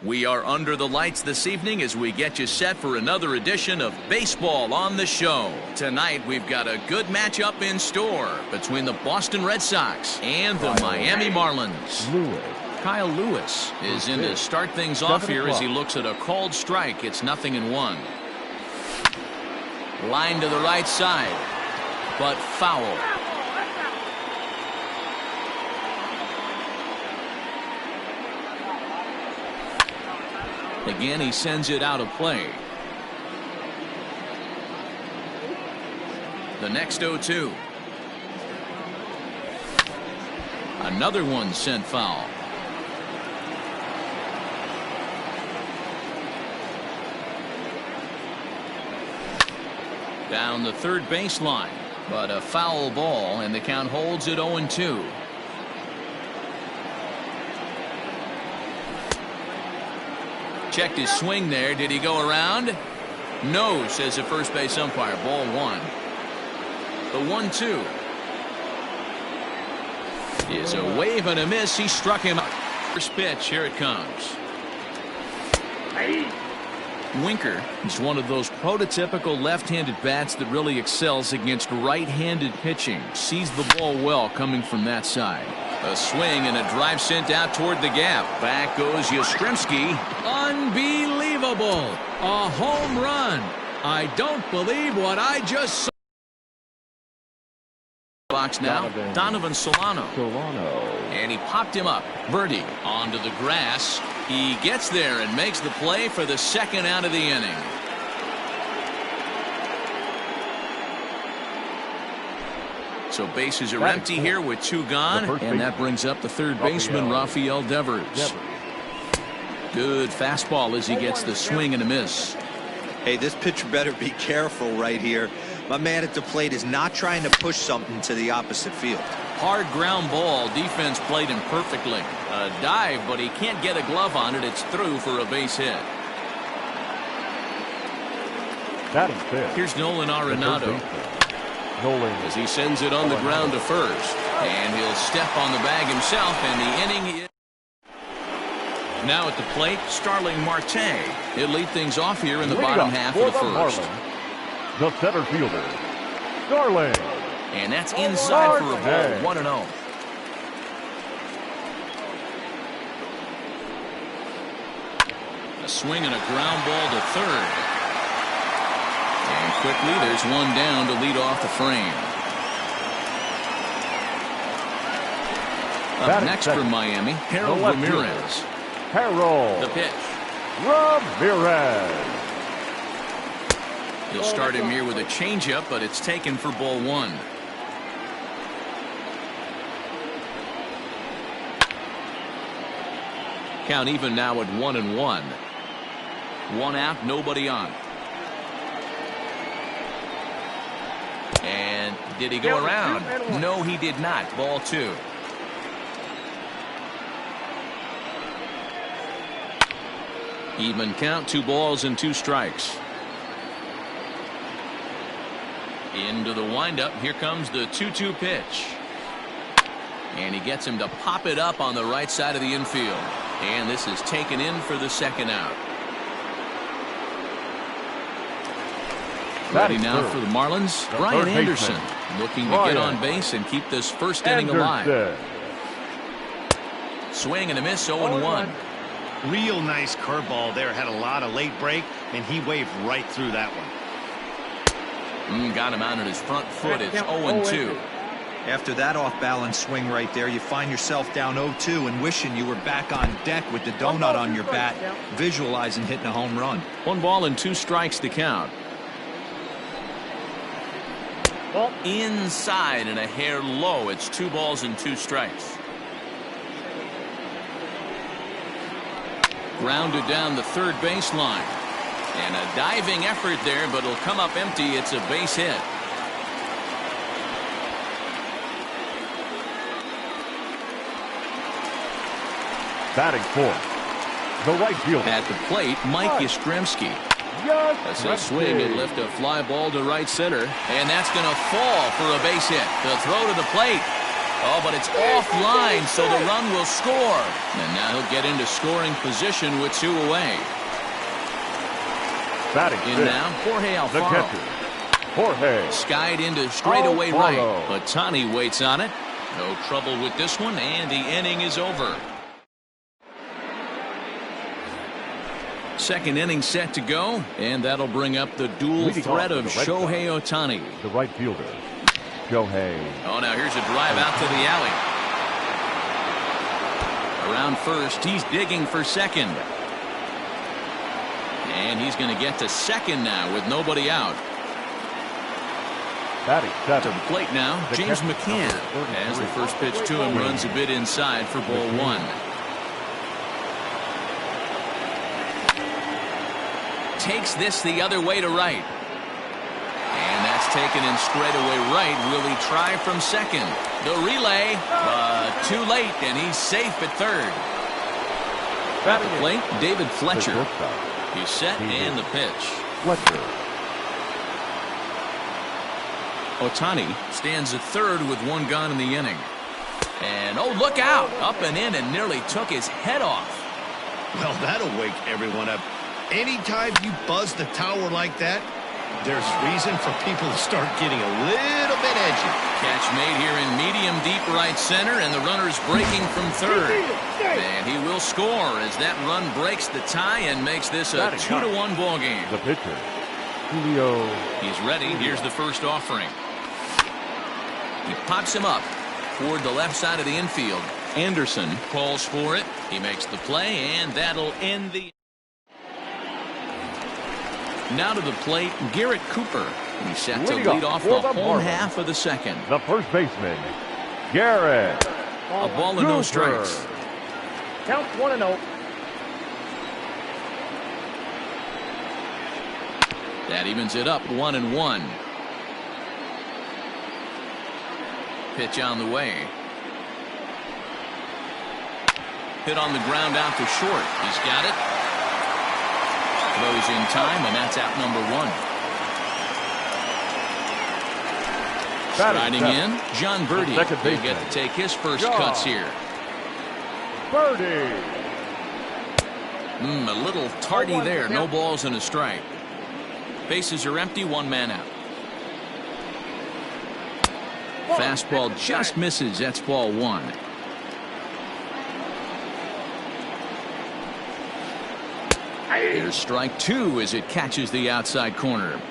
We are under the lights this evening as we get you set for another edition of Baseball on the Show. Tonight we've got a good matchup in store between the Boston Red Sox and the Miami Marlins. Kyle Lewis is in to start things off here as he looks at a called strike. It's 0-1. Line to the right side, but foul. Again, he sends it out of play. The next 0-2. Another one sent foul. Down the third baseline, but a foul ball, and the count holds at 0-2. Checked his swing there. Did he go around? No, says the first base umpire. Ball one. The 1-2 is a wave and a miss. He struck him out. First pitch. Here it comes. Winker is one of those prototypical left-handed bats that really excels against right-handed pitching. Sees the ball well coming from that side. A swing and a drive sent out toward the gap. Back goes Yastrzemski. Unbelievable. A home run. I don't believe what I just saw. Box now. Donovan Solano. And he popped him up. Verdi onto the grass. He gets there and makes the play for the second out of the inning. So bases are empty here with two gone, and that brings up the third baseman, Rafael Devers. Good fastball as he gets the swing and a miss. Hey, this pitcher better be careful right here. My man at the plate is not trying to push something to the opposite field. Hard ground ball. Defense played him perfectly. A dive, but he can't get a glove on it. It's through for a base hit. Here's Nolan Arenado. As he sends it on the ground to first, and he'll step on the bag himself, and the inning is now at the plate. Starling Marte. He'll lead things off here in the bottom half of the first. The center fielder, Starling, and that's inside for a ball. 1-0. A swing and a ground ball to third. And quickly, there's one down to lead off the frame. Up next from Miami, Harold Ramirez. The pitch. Ramirez. He'll start him here with a changeup, but it's taken for ball one. Count even now at 1-1. One out, nobody on. And did he go around? No, he did not. Ball two. Even count, 2 balls and 2 strikes. Into the windup. Here comes the 2-2 pitch. And he gets him to pop it up on the right side of the infield. And this is taken in for the second out. Ready now for the Marlins, Brian Anderson, looking to get on base and keep this first inning alive. Swing and a miss, 0-1. Real nice curveball there. Had a lot of late break, and he waved right through that one. Got him out on his front foot. It's 0-2. After that off-balance swing right there, you find yourself down 0-2 and wishing you were back on deck with the donut on your bat, visualizing hitting a home run. 1 ball and 2 strikes to count. Inside and a hair low. It's 2 balls and 2 strikes. Grounded down the third baseline. And a diving effort there, but it'll come up empty. It's a base hit. Batting fourth, the right fielder. At the plate, Mike Yastrzemski. That's a swing and lift a fly ball to right center, and that's going to fall for a base hit. The throw to the plate. Oh, but it's offline, so the run will score. And now he'll get into scoring position with 2 away. Batting In fifth, now, Jorge the Alfaro. catcher, Jorge. Skied into straightaway right. Alfaro. Ohtani waits on it. No trouble with this one, and the inning is over. Second inning set to go, and that'll bring up the dual Leading threat off of with the red Shohei Ohtani. The right fielder, Shohei. Oh, now here's a drive out to the alley. Around first, he's digging for second. And he's going to get to second now with nobody out. Batting To seven, the plate now, the James catcher, McCann. number 33. As the first pitch to him runs a bit inside for ball 1. Takes this the other way to right. And that's taken in straightaway right. Will he try from second? The relay, but too late, and he's safe at third. At the plate, David Fletcher. He's set and the pitch. Fletcher. Ohtani stands at third with 1 gone in the inning. And oh, look out! Up and in and nearly took his head off. Well, that'll wake everyone up. Anytime you buzz the tower like that, there's reason for people to start getting a little bit edgy. Catch made here in medium deep right center, and the runner's breaking from third. And he will score as that run breaks the tie and makes this a 2-1 ball game. The pitcher, Julio. He's ready. Here's the first offering. He pops him up toward the left side of the infield. Anderson calls for it. He makes the play, and that'll end the. Now to the plate, Garrett Cooper. He's set to lead off the home half of the second. The first baseman, Garrett. A ball and no strikes. Count 1-0. That evens it up 1-1. Pitch on the way. Hit on the ground out to short. He's got it. Throws in time, and that's out number 1. Striding in, John Birdie. He'll get to take his first cuts here. Birdie. A little tardy there. No balls and a strike. Bases are empty. 1 man out. Fastball just misses. That's ball 1. Here's strike 2 as it catches the outside corner.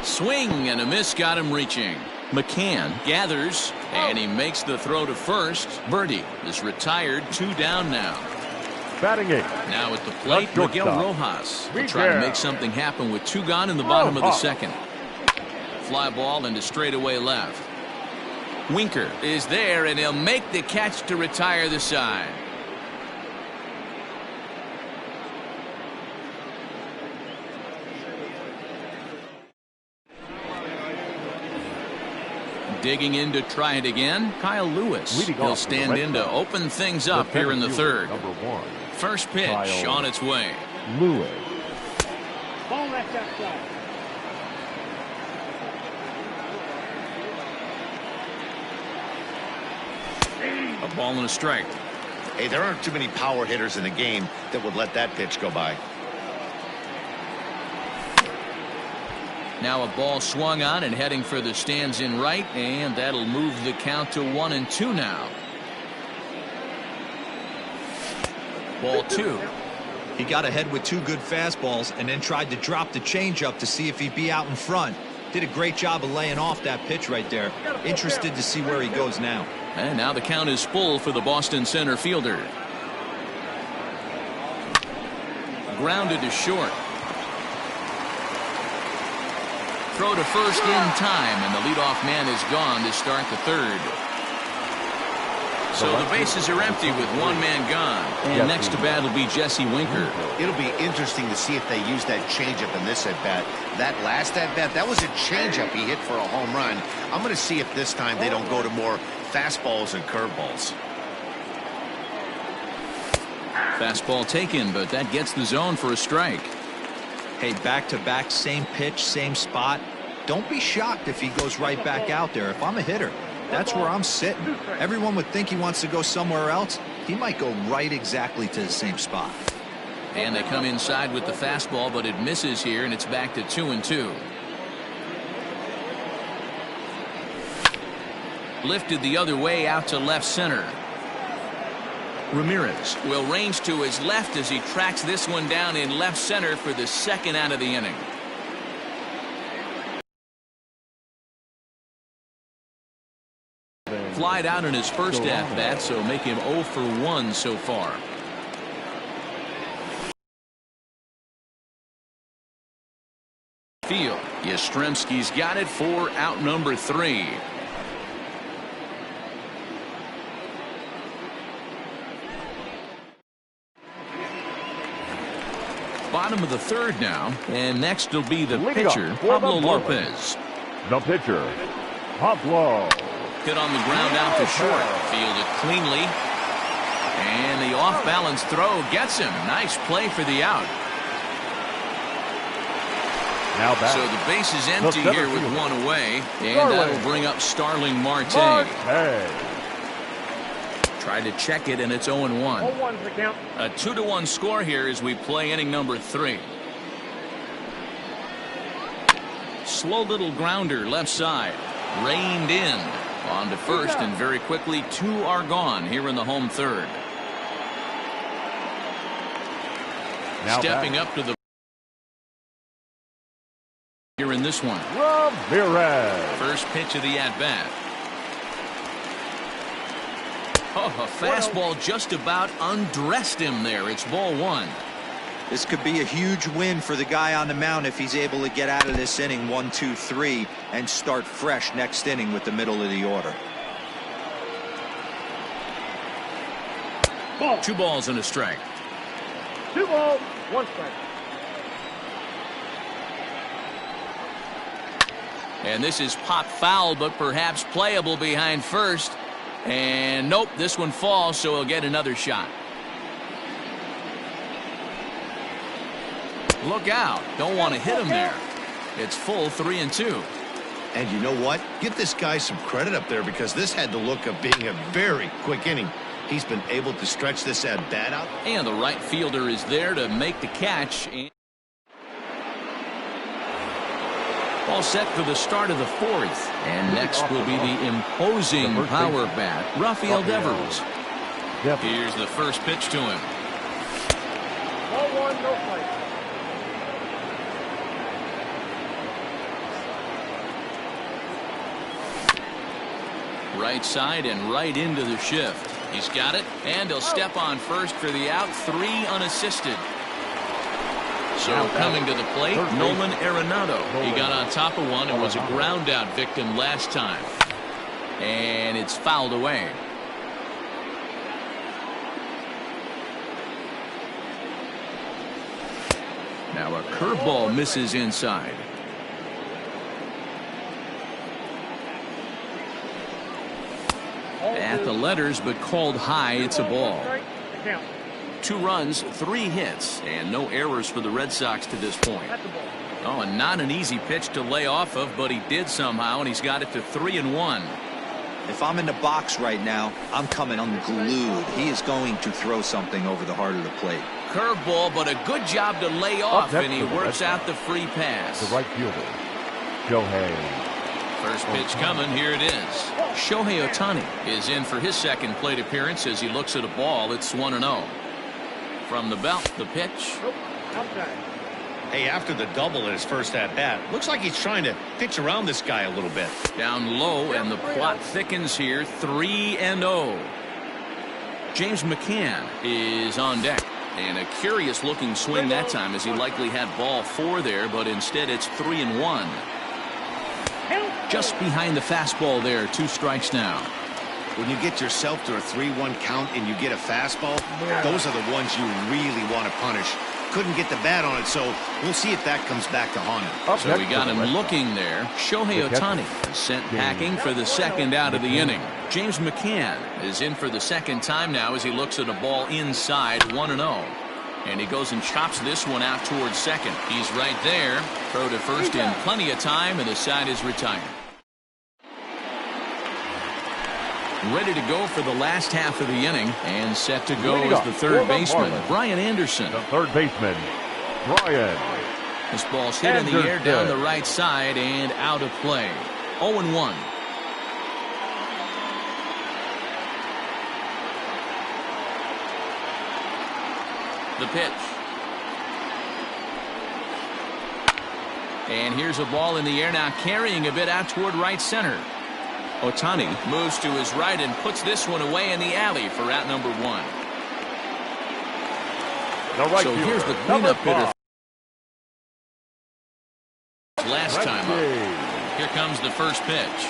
Swing and a miss got him reaching. McCann gathers and he makes the throw to first. Birdie is retired. 2 down now. Batting 8. Now at the plate, Miguel Rojas will try to make something happen with 2 gone in the bottom of the second. Fly ball into straightaway left. Winker is there, and he'll make the catch to retire the side. Digging in to try it again, Kyle Lewis. He'll stand in to open things up here in the third. Number 1. First pitch on its way. Lewis. Ball left outside. A ball and a strike. Hey, there aren't too many power hitters in the game that would let that pitch go by. Now a ball swung on and heading for the stands in right, and that'll move the count to 1-2 now. Ball 2. He got ahead with 2 good fastballs and then tried to drop the changeup to see if he'd be out in front. Did a great job of laying off that pitch right there. Interested to see where he goes now. And now the count is full for the Boston center fielder. Grounded to short. Throw to first in time, and the leadoff man is gone to start the third. So the bases are empty with 1 man gone. And next to bat will be Jesse Winker. It'll be interesting to see if they use that changeup in this at-bat. That last at-bat, that was a changeup he hit for a home run. I'm going to see if this time they don't go to more fastballs and curveballs. Fastball taken, but that gets the zone for a strike. Hey, back-to-back, same pitch, same spot. Don't be shocked if he goes right back out there. If I'm a hitter, that's where I'm sitting. Everyone would think he wants to go somewhere else. He might go right exactly to the same spot. And they come inside with the fastball, but it misses here, and it's back to 2-2. Lifted the other way out to left center. Ramirez will range to his left as he tracks this one down in left center for the second out of the inning. Flied out in his first at-bat, so make him 0 for 1 so far. Field. Yastrzemski's got it for out number 3. Bottom of the third now, and next will be the pitcher, Pablo Lopez. The pitcher, Pablo. Hit on the ground out to short. Fielded cleanly. And the off-balance throw gets him. Nice play for the out. Now back. So the base is empty here with one away. And that'll bring up Starling Marte. Tried to check it, and it's 0-1. 0-1's the count. A 2-1 score here as we play inning number 3. Slow little grounder left side. Reined in. On to first, and very quickly 2 are gone here in the home third. Now stepping up to the here in this one. Ramirez. First pitch of the at-bat. Oh, a fastball just about undressed him there. It's ball 1. This could be a huge win for the guy on the mound if he's able to get out of this inning 1, 2, 3 and start fresh next inning with the middle of the order. Ball. 2 balls and a strike. 2 balls, 1 strike. And this is pop foul, but perhaps playable behind first. And nope, this one falls, so he'll get another shot. Look out. Don't want to hit him there. It's full 3-2. And you know what? Give this guy some credit up there, because this had the look of being a very quick inning. He's been able to stretch this at bat out. And the right fielder is there to make the catch. All set for the start of the 4th. And next will be the imposing power bat, Rafael Devers. Here's the first pitch to him. Ball 1, no strike. Right side and right into the shift. He's got it, and he'll step on first for the out. 3 unassisted. So coming to the plate, Nolan Arenado. He got on top of one and was a ground out victim last time. And it's fouled away. Now a curveball misses inside. At the letters, but called high. It's a ball. 2 runs, 3 hits, and no errors for the Red Sox to this point. Oh, and not an easy pitch to lay off of, but he did somehow, and he's got it to 3-1. If I'm in the box right now, I'm coming unglued. He is going to throw something over the heart of the plate. Curveball, but a good job to lay off, and he works out the free pass. The right fielder, Shohei. First pitch coming. Here it is. Shohei Ohtani is in for his second plate appearance as he looks at a ball. It's 1-0. From the belt, the pitch. Hey, after the double in his first at-bat, looks like he's trying to pitch around this guy a little bit. Down low, and the plot thickens here. 3-0. James McCann is on deck. And a curious looking swing that time, as he likely had ball 4 there, but instead it's 3-1. Just behind the fastball there. 2 strikes now. When you get yourself to a 3-1 count and you get a fastball, those are the ones you really want to punish. Couldn't get the bat on it, so we'll see if that comes back to haunt him. So we got him looking there. Shohei Ohtani sent packing for the second out of the inning. James McCann is in for the second time now as he looks at a ball inside. 1-0. And he goes and chops this one out towards second. He's right there. Throw to first in plenty of time, and the side is retired. Ready to go for the last half of the inning, and set to go is the third baseman, Brian Anderson. The third baseman, Brian. This ball's hit in the air down the right side and out of play. 0-1. The pitch. And here's a ball in the air now, carrying a bit out toward right center. Ohtani moves to his right and puts this one away in the alley for out number 1. So here's the cleanup hitter. Last time up. Here comes the first pitch.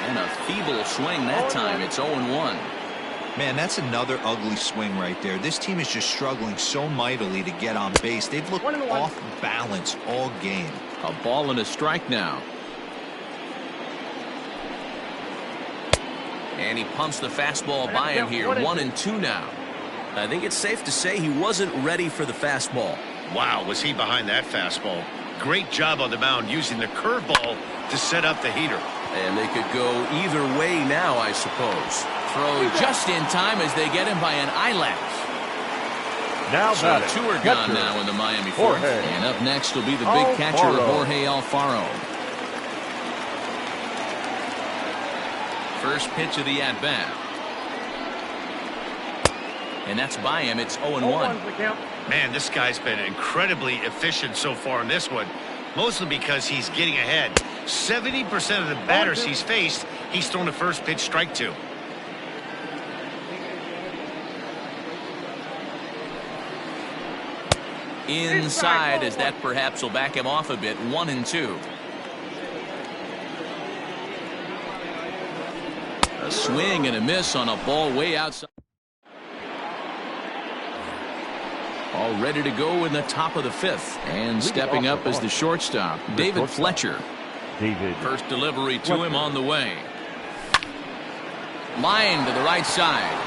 And a feeble swing that time. It's 0-1. Man, that's another ugly swing right there. This team is just struggling so mightily to get on base. They've looked off balance all game. A ball and a strike now. And he pumps the fastball by him here. 1-2 now. I think it's safe to say he wasn't ready for the fastball. Wow, was he behind that fastball. Great job on the mound using the curveball to set up the heater. And they could go either way now, I suppose. Throw just in time as they get him by an eyelash. Now so batting, 2 are gone now in the Miami fourth. And up next will be the big catcher, Jorge Alfaro. First pitch of the at-bat. And that's by him. It's 0-1. Man, this guy's been incredibly efficient so far in this one. Mostly because he's getting ahead. 70% of the batters he's faced, he's thrown the first pitch strike to. Inside, as that perhaps will back him off a bit. 1-2. A swing and a miss on a ball way outside. All ready to go in the top of the 5th. And stepping up as the shortstop, David Fletcher. First delivery to him on the way. Line to the right side.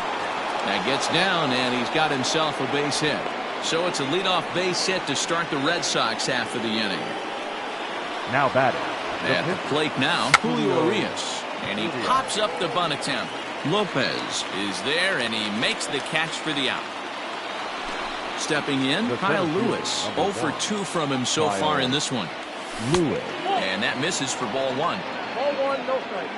That gets down, and he's got himself a base hit. So it's a leadoff base hit to start the Red Sox half of the inning. Now batting. At the plate now, Julio Urias. And he pops up the bunt attempt. Lopez is there, and he makes the catch for the out. Stepping in, Kyle Lewis. 0 for 2 from him so far in this one. Lewis. And that misses for ball 1. Ball 1, no strike.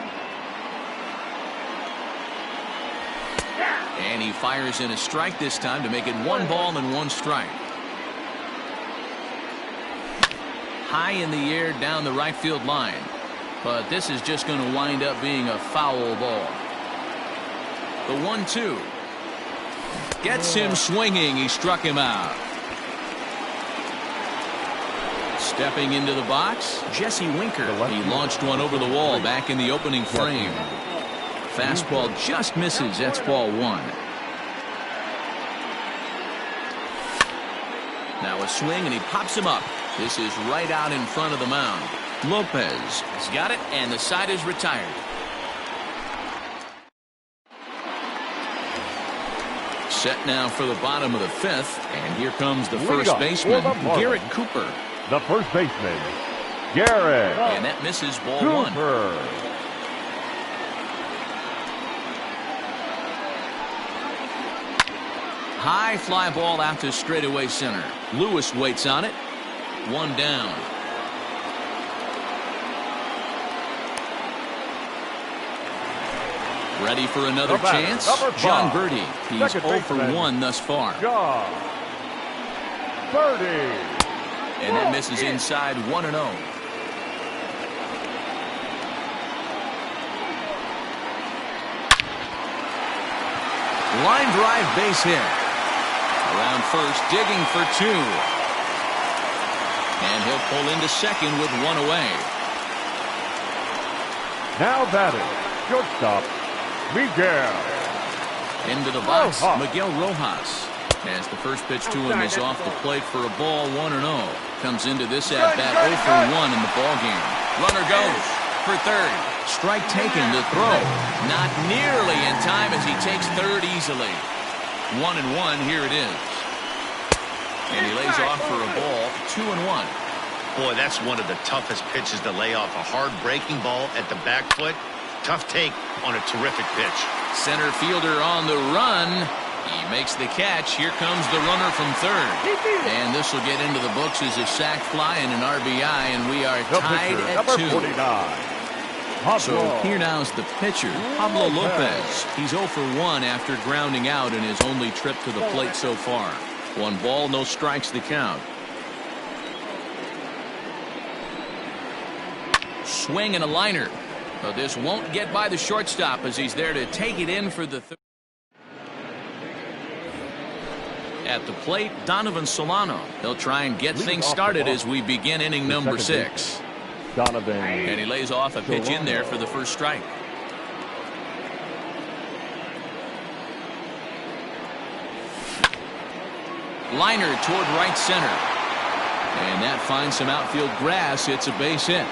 And he fires in a strike this time to make it 1 ball and 1 strike. High in the air down the right field line. But this is just going to wind up being a foul ball. The 1-2. Gets him swinging. He struck him out. Stepping into the box, Jesse Winker. He launched one over the wall back in the opening frame. Fastball just misses. That's ball 1. Now a swing, and he pops him up. This is right out in front of the mound. Lopez has got it, and the side is retired. Set now for the bottom of the 5th, and here comes the first baseman, Garrett Cooper. The first baseman, Garrett. And that misses ball Cooper. 1. High fly ball out to straightaway center. Lewis waits on it. 1 down. Ready for another chance? John Birdie. He's 0 for 1 thus far. John Birdie. And that misses inside 1-0. Line drive base hit. Around first, digging for 2. And he'll pull into second with 1 away. Now batting, shortstop, Miguel. Into the box, Miguel Rojas. As the first pitch to him is off the plate for a ball, 1-0. Comes into this at-bat 0 for 1 in the ballgame. Runner goes for third. Strike taken to throw. Not nearly in time as he takes third easily. 1-1, here it is. And he lays off for a ball, 2-1. Boy, that's one of the toughest pitches to lay off. A hard breaking ball at the back foot. Tough take on a terrific pitch. Center fielder on the run. He makes the catch. Here comes the runner from third. And this will get into the books as a sac fly and an RBI, and we are The tied pitcher, at number 2. 49. Pablo. So here now is the pitcher, Pablo Lopez. He's 0 for 1 after grounding out in his only trip to the plate so far. 1 ball, no strikes the count. Swing and a liner. But this won't get by the shortstop as he's there to take it in for the third. At the plate, Donovan Solano. He'll try and get things started as we begin inning number 6. Donovan. And he lays off a pitch in there for the first strike. Liner toward right center. And that finds some outfield grass. It's a base hit.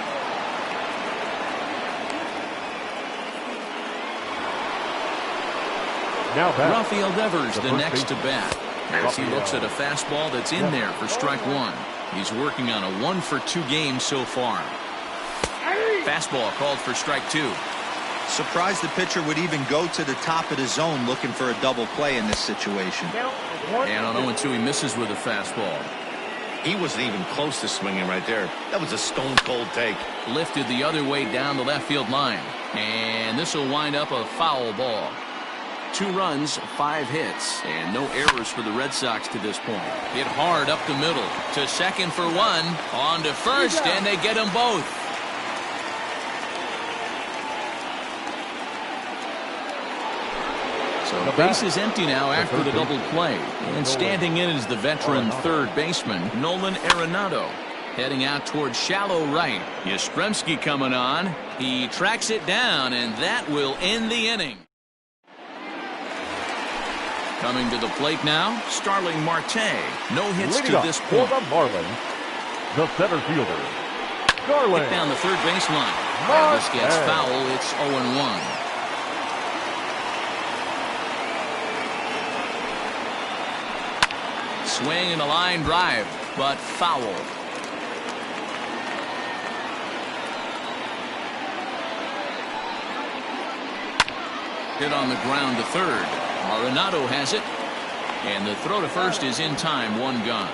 Now back. Rafael Devers, the first next to bat, as he looks at a fastball that's in there for strike 1. He's working on a 1-for-2 game so far. Fastball called for strike 2. Surprised the pitcher would even go to the top of the zone looking for a double play in this situation. And on 0-2, he misses with a fastball. He wasn't even close to swinging right there. That was a stone-cold take. Lifted the other way down the left field line. And this will wind up a foul ball. 2 runs, 5 hits, and no errors for the Red Sox to this point. Hit hard up the middle. To second for 1. On to first, and they get them both. So the base is empty now after the double play. And standing in is the veteran third baseman, Nolan Arenado. Heading out towards shallow right. Yastrzemski coming on. He tracks it down, and that will end the inning. Coming to the plate now, Starling Marte. No hits Leading to up this for point. the Marlins, the center fielder, Starling. Hit down the third baseline. Marte. This gets foul. It's 0-1. Swing and a line drive, but foul. Hit on the ground to third. Arenado has it. And the throw to first is in time. 1 gone.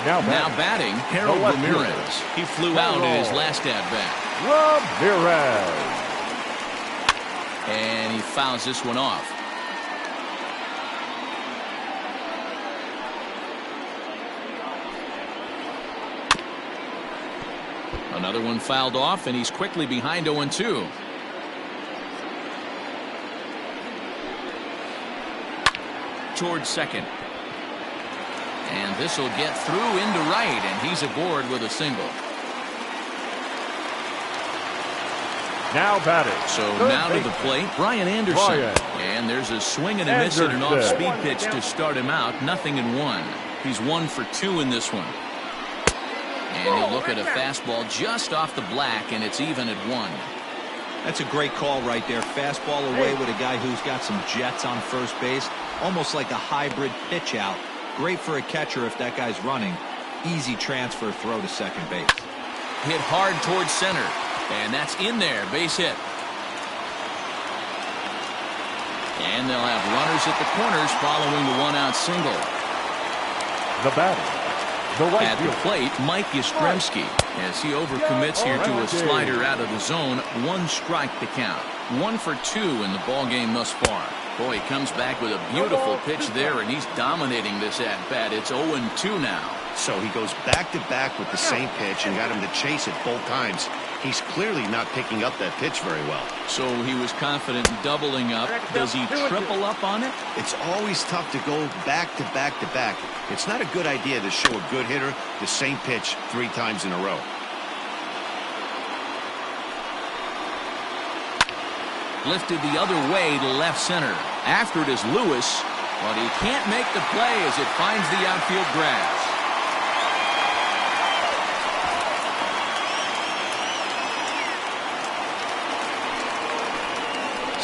Now batting, Harold left Ramirez. fielder. He flew out in his last at-bat. Ramirez. And he fouls this one off. Another one fouled off, and he's quickly behind 0-2. Towards second. And this will get through into right, and he's aboard with a single. Now batting. So third now to the baseman, plate, Brian Anderson. Brian. And there's a swing and a miss and an Anderson. off-speed pitch to start him out. 0-1. He's 1 for 2 in this one. And he'll look at a fastball just off the black, and it's even at 1. That's a great call right there. Fastball away with a guy who's got some jets on first base. Almost like a hybrid pitch out. Great for a catcher if that guy's running. Easy transfer throw to second base. Hit hard towards center. And that's in there. Base hit. And they'll have runners at the corners following the 1-out single. The batter, the right At the fielder, plate, Mike Yastrzemski, as he overcommits here to a slider out of the zone. 1 strike to count. 1 for 2 in the ballgame thus far. Boy, he comes back with a beautiful pitch there, and he's dominating this at-bat. It's 0-2 now. So he goes back-to-back with the same pitch and got him to chase it both times. He's clearly not picking up that pitch very well. So he was confident in doubling up. Does he triple up on it? It's always tough to go back-to-back-to-back. It's not a good idea to show a good hitter the same pitch 3 times in a row. Lifted the other way to left center. After it is Lewis, but he can't make the play as it finds the outfield grass.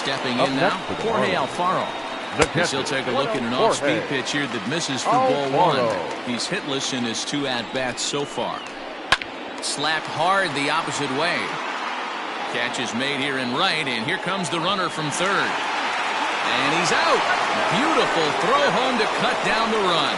Stepping Up in now, next for the Jorge Marlins. Alfaro. The Guess he'll catcher, take a look at an Jorge off-speed pitch here that misses for ball Alfaro. one. He's hitless in his 2 at-bats so far. Slapped hard the opposite way. Catch is made here in right, and here comes the runner from third. And he's out. Beautiful throw home to cut down the run.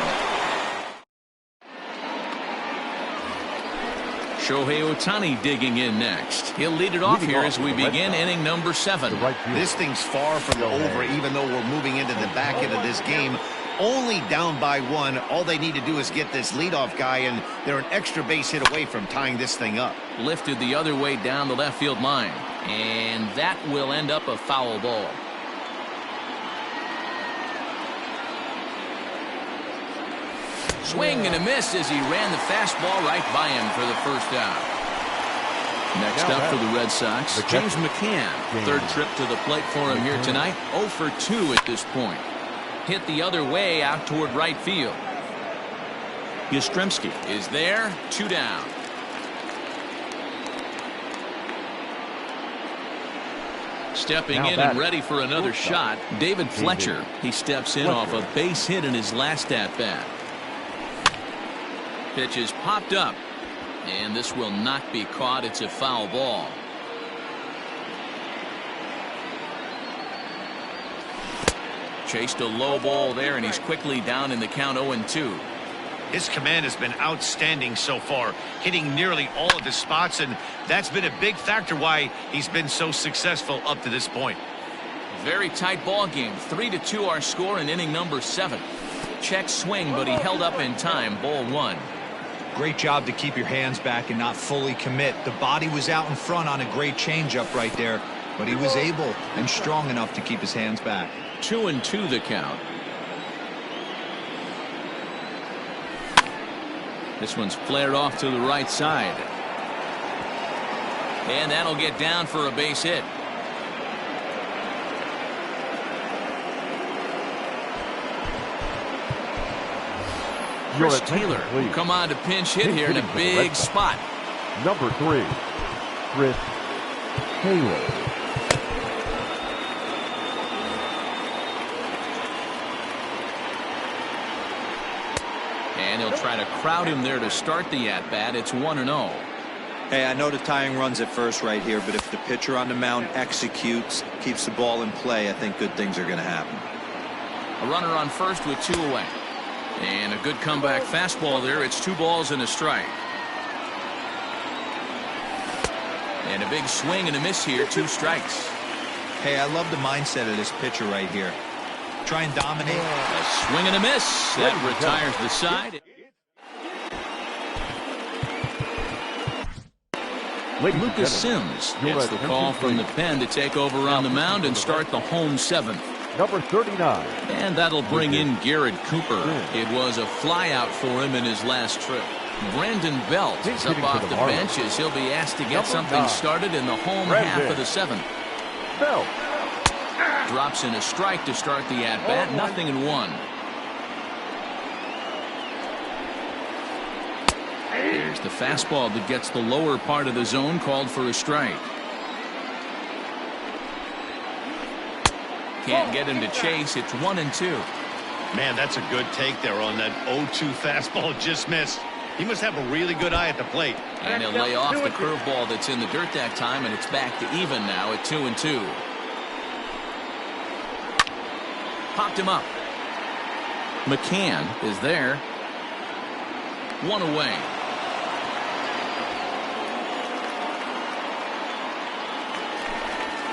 Shohei Ohtani digging in next. He'll lead it off here as we begin inning number 7. This thing's far from over, even though we're moving into the back end of this game. Only down by 1. All they need to do is get this leadoff guy, and they're an extra base hit away from tying this thing up. Lifted the other way down the left field line. And that will end up a foul ball. Swing and a miss as he ran the fastball right by him for the first out. Next up for the Red Sox, James McCann. Third trip to the plate for him here tonight. 0 for 2 at this point. Hit the other way out toward right field. Yastrzemski is there. 2 down. Stepping in and ready for another shot, David Fletcher. He steps in off a base hit in his last at-bat. Pitch is popped up, and this will not be caught. It's a foul ball. Chased a low ball there, and he's quickly down in the count 0-2. His command has been outstanding so far, hitting nearly all of his spots, and that's been a big factor why he's been so successful up to this point. Very tight ball game. 3-2 our score in inning number 7. Check swing, but he held up in time. Ball 1. Great job to keep your hands back and not fully commit. The body was out in front on a great changeup right there, but he was able and strong enough to keep his hands back. 2-2 the count. This one's flared off to the right side. And that'll get down for a base hit. Chris Taylor will come on to pinch hit here in a big spot. Number 3, Chris Taylor. And he'll try to crowd him there to start the at-bat. It's 1-0. Hey, I know the tying runs at first right here, but if the pitcher on the mound executes, keeps the ball in play, I think good things are going to happen. A runner on first with 2 away. And a good comeback fastball there. It's 2 balls and a strike. And a big swing and a miss here. 2 strikes. Hey, I love the mindset of this pitcher right here. Try and dominate. A swing and a miss. That retires the side. Lucas Sims gets the call from the pen to take over on the mound and start the home 7th. Number 39. And that'll bring in Garrett Cooper. It was a flyout for him in his last trip. Brandon Belt is up off the bench as he'll be asked to get something started in the home half of the 7th. Belt drops in a strike to start the at-bat. 0-1. There's the fastball that gets the lower part of the zone, called for a strike. Can't get him to chase. It's 1-2. Man, that's a good take there on that 0-2 fastball. Just missed. He must have a really good eye at the plate. And he'll lay off the curveball that's in the dirt that time, and it's back to even now at 2-2. Popped him up. McCann is there. 1 away.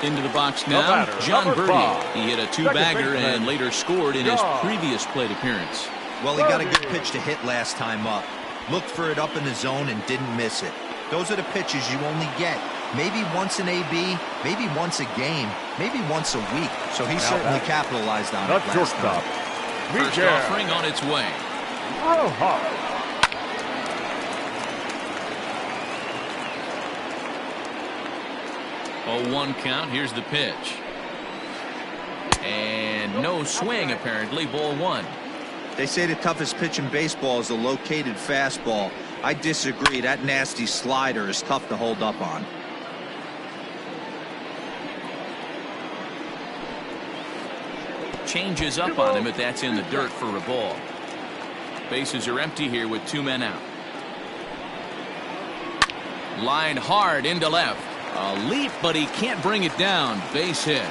Into the box now, John Birdie. He hit a 2-bagger and later scored in his previous plate appearance. Well, he got a good pitch to hit last time up. Looked for it up in the zone and didn't miss it. Those are the pitches you only get. Maybe once an AB, maybe once a game, maybe once a week. So he certainly capitalized on it last time. First offering on its way. Rojas. 0-1 count. Here's the pitch. And no swing, apparently. Ball 1. They say the toughest pitch in baseball is a located fastball. I disagree. That nasty slider is tough to hold up on. Changes up on him, but that's in the dirt for a ball. Bases are empty here with 2 men out. Line hard into left. A leap, but he can't bring it down. Base hit.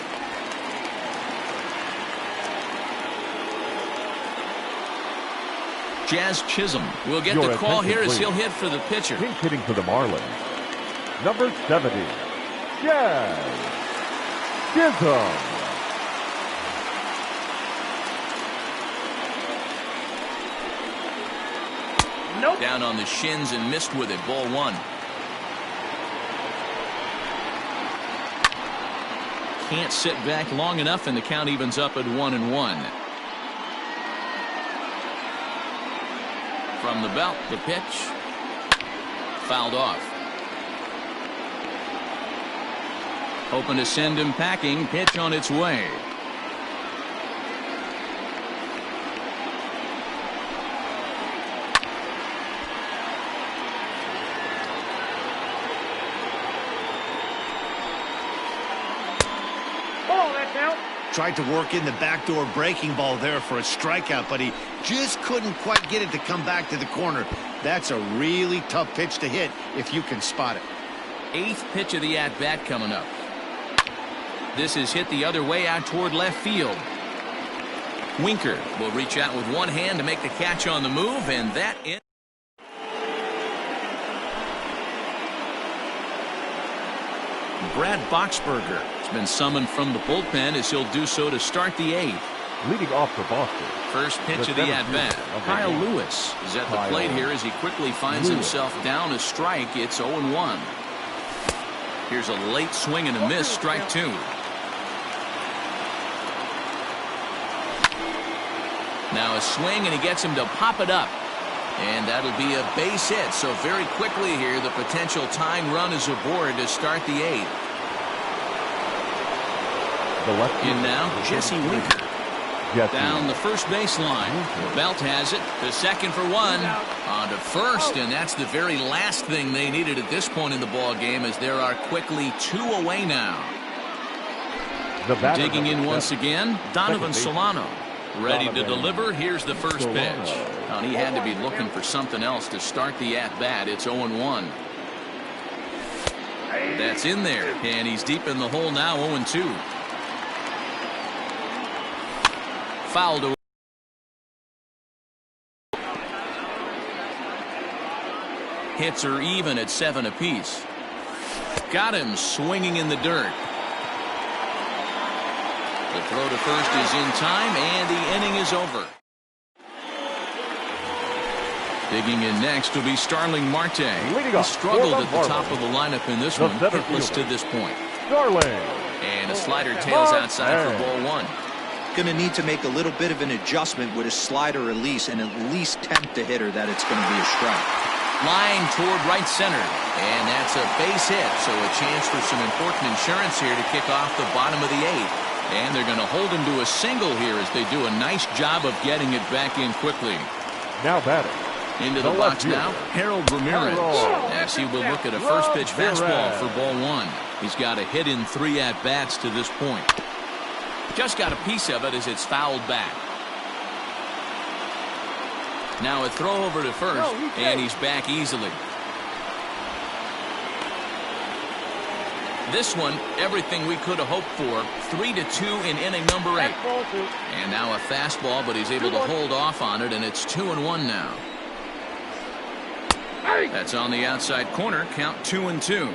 Jazz Chisholm will get the call here as he'll hit for the pitcher. Pinch hitting for the Marlins. Number 70, Jazz Chisholm. Nope. Down on the shins and missed with it. Ball 1. Can't sit back long enough, and the count evens up at 1-1. From the belt, the pitch. Fouled off. Hoping to send him packing. Pitch on its way. Ball, that's out. Tried to work in the backdoor breaking ball there for a strikeout, but he just couldn't quite get it to come back to the corner. That's a really tough pitch to hit if you can spot it. 8th pitch of the at-bat coming up. This is hit the other way out toward left field. Winker will reach out with one hand to make the catch on the move, and that is. Brad Boxberger has been summoned from the bullpen as he'll do so to start the 8th. Leading off for Boston. First pitch of the at-bat. Kyle Lewis is at the plate here as he quickly finds himself down a strike. It's 0-1. Here's a late swing and a miss. Strike 2. Now a swing, and he gets him to pop it up. And that'll be a base hit. So very quickly here, the potential tying run is aboard to start the 8th. In now, Jesse Winker. Down the first baseline. Belt has it. To second for 1. On to first, and that's the very last thing they needed at this point in the ball game, as there are quickly 2 away now. Digging in once again, Donovan Solano. Ready to deliver. Here's the first pitch. Well, he had to be looking for something else to start the at-bat. It's 0-1. That's in there, and he's deep in the hole now. 0-2. Fouled away. Hits are even at 7 apiece. Got him swinging in the dirt. The throw to first is in time, and the inning is over. Digging in next will be Starling Marte. He struggled at the top of the lineup in this one, hitless to this point. And a slider tails outside for ball 1. Going to need to make a little bit of an adjustment with his slider release and at least tempt the hitter that it's going to be a strike. Line toward right center, and that's a base hit, so a chance for some important insurance here to kick off the bottom of the 8th. And they're going to hold him to a single here as they do a nice job of getting it back in quickly. Now batting. Into the box now, Harold Ramirez, as he will look at a first pitch fastball for ball 1. He's got a hit in 3 at-bats to this point. Just got a piece of it as it's fouled back. Now a throw over to first, and he's back easily. This one, everything we could have hoped for. 3-2 in inning number 8. And now a fastball, but he's able to hold off on it, and it's 2-1 now. That's on the outside corner. Count 2-2.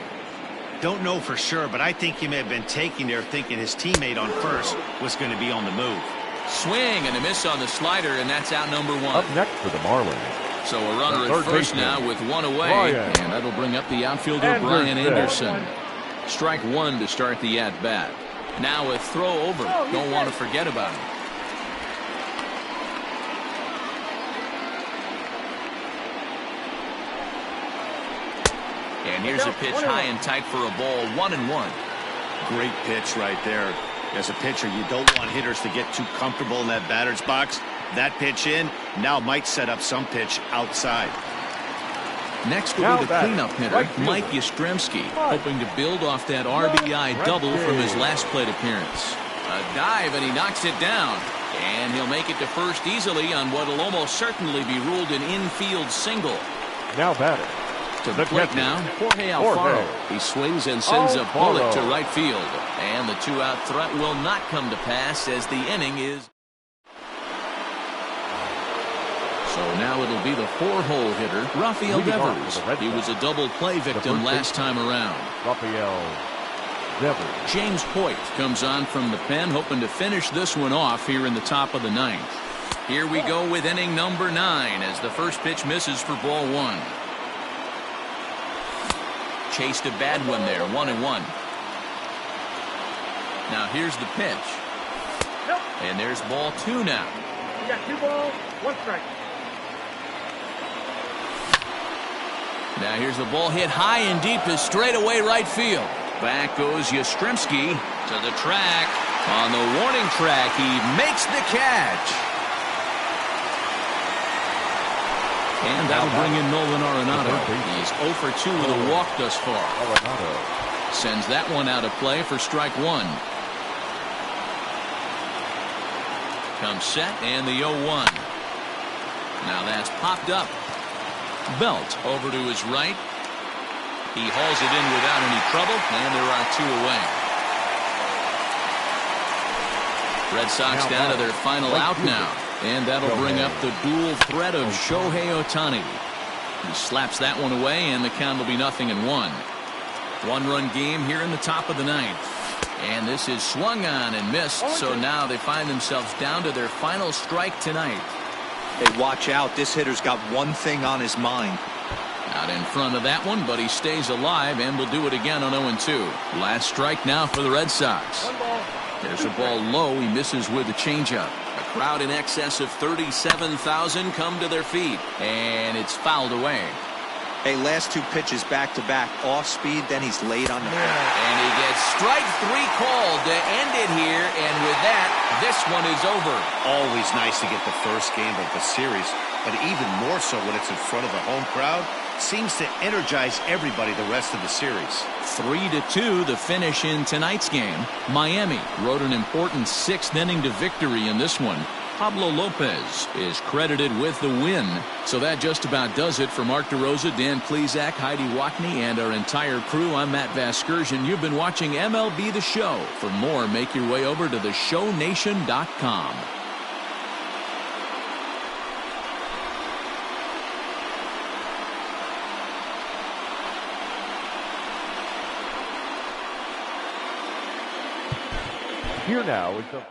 Don't know for sure, but I think he may have been taking there thinking his teammate on first was going to be on the move. Swing and a miss on the slider, and that's out number 1. Up next for the Marlins. So a runner at first now with 1 away, and that'll bring up the outfielder Brian Anderson. Strike 1 to start the at-bat. Now a throw over. Don't want to forget about him. And here's a pitch high and tight for a ball. 1-1. Great pitch right there. As a pitcher, you don't want hitters to get too comfortable in that batter's box. That pitch in now might set up some pitch outside. Next will be the cleanup hitter, Mike Yastrzemski, hoping to build off that RBI double from his last plate appearance. A dive, and he knocks it down. And he'll make it to first easily on what will almost certainly be ruled an infield single. Now batting. To the plate now, Jorge Alfaro. He swings and sends a bullet to right field. And the two-out threat will not come to pass as the inning is. So now it'll be the four-hole hitter, Rafael Devers. He was a double play victim last time around. Rafael Devers. James Hoyt comes on from the pen, hoping to finish this one off here in the top of the ninth. Here we go with inning number 9 as the first pitch misses for ball 1. Chased a bad one there, 1-1. Now here's the pitch. And there's ball 2 now. You got 2 balls, 1 strike. Now here's the ball hit high and deep to straightaway right field. Back goes Yastrzemski to the track. On the warning track, he makes the catch. And that'll bring in Nolan Arenado. He's 0 for 2 with a walk thus far. Sends that one out of play for strike 1. Comes set and the 0-1. Now that's popped up. Belt over to his right. He hauls it in without any trouble, and there are 2 away. Red Sox down to their final out now. And that'll bring up the dual threat of Shohei Ohtani. He slaps that one away, and the count will be 0-1. 1-run game here in the top of the 9th. And this is swung on and missed, so now they find themselves down to their final strike tonight. Hey, watch out. This hitter's got one thing on his mind. Out in front of that one, but he stays alive and will do it again on 0-2. Last strike now for the Red Sox. There's a ball low. He misses with a changeup. A crowd in excess of 37,000 come to their feet, and it's fouled away. Hey, last 2 pitches back-to-back. Off speed, then he's laid on the ground. And he gets strike 3 called to end it here, and with that, this one is over. Always nice to get the first game of the series, but even more so when it's in front of the home crowd. Seems to energize everybody the rest of the series. 3-2 the finish in tonight's game. Miami rode an important 6th inning to victory in this one. Pablo Lopez is credited with the win. So that just about does it for Mark DeRosa, Dan Plesac, Heidi Wackney, and our entire crew. I'm Matt Vasgersian. You've been watching MLB The Show. For more, make your way over to theshownation.com. Here now is the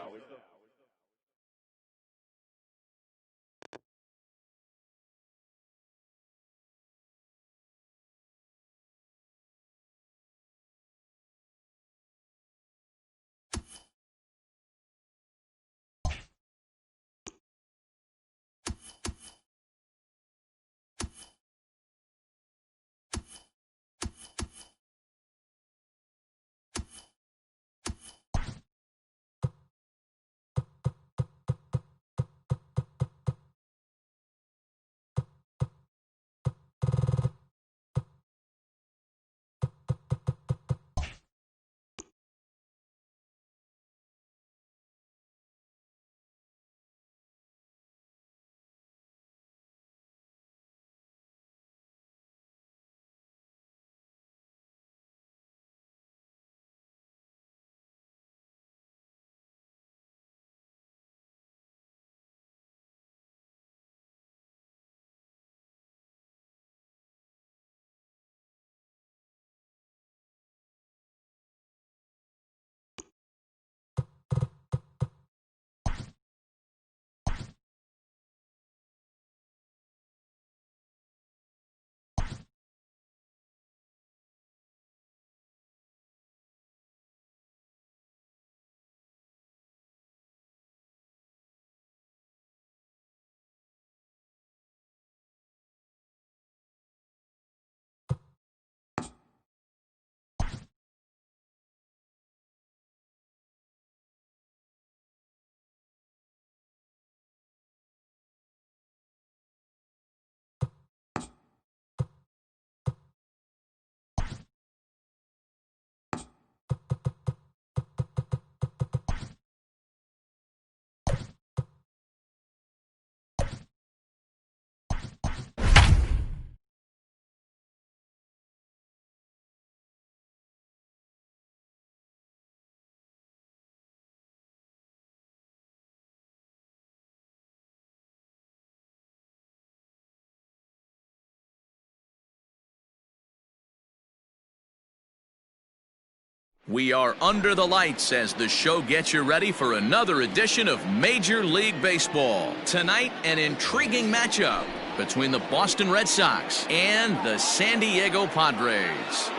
We are under the lights as the show gets you ready for another edition of Major League Baseball. Tonight, an intriguing matchup between the Boston Red Sox and the San Diego Padres.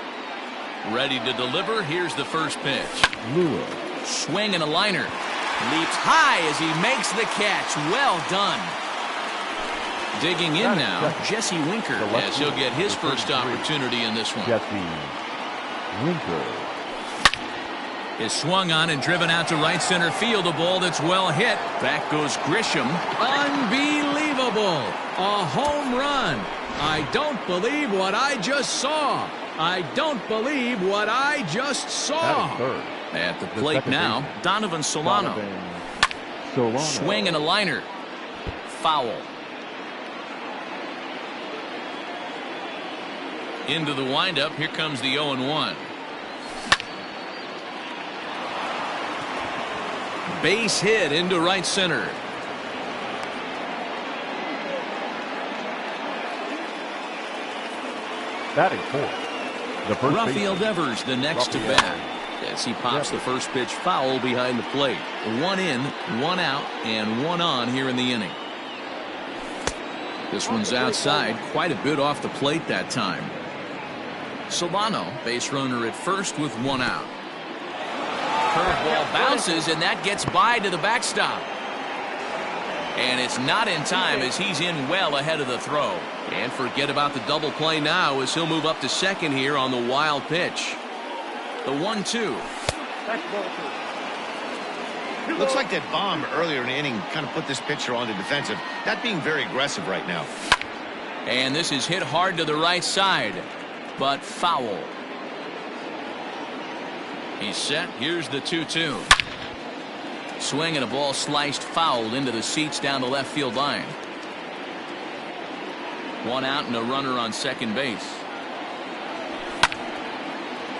Ready to deliver, here's the first pitch. Lewis. Swing and a liner. Leaps high as he makes the catch. Well done. Digging in now, Jesse Winker, as he'll get his first opportunity in this one. Jesse Winker. Is swung on and driven out to right center field. A ball that's well hit. Back goes Grisham. Unbelievable. A home run. I don't believe what I just saw. I don't believe what I just saw. At the plate now, Donovan Solano. Swing and a liner. Foul. Into the windup. Here comes the 0-1. Base hit into right center. Batting fourth, the first Rafael baseman. Devers, the next to bat, as he pops the first pitch foul behind the plate. One in, one out, and one on here in the inning. This one's outside, quite a bit off the plate that time. Solano, base runner at first with one out. Curveball bounces, and that gets by to the backstop. And it's not in time as he's in well ahead of the throw. And forget about the double play now as he'll move up to second here on the wild pitch. The 1-2. Looks like that bomb earlier in the inning kind of put this pitcher on the defensive. Not being very aggressive right now. And this is hit hard to the right side, but foul. He's set. Here's the 2-2. Swing and a ball sliced foul into the seats down the left field line. One out and a runner on second base.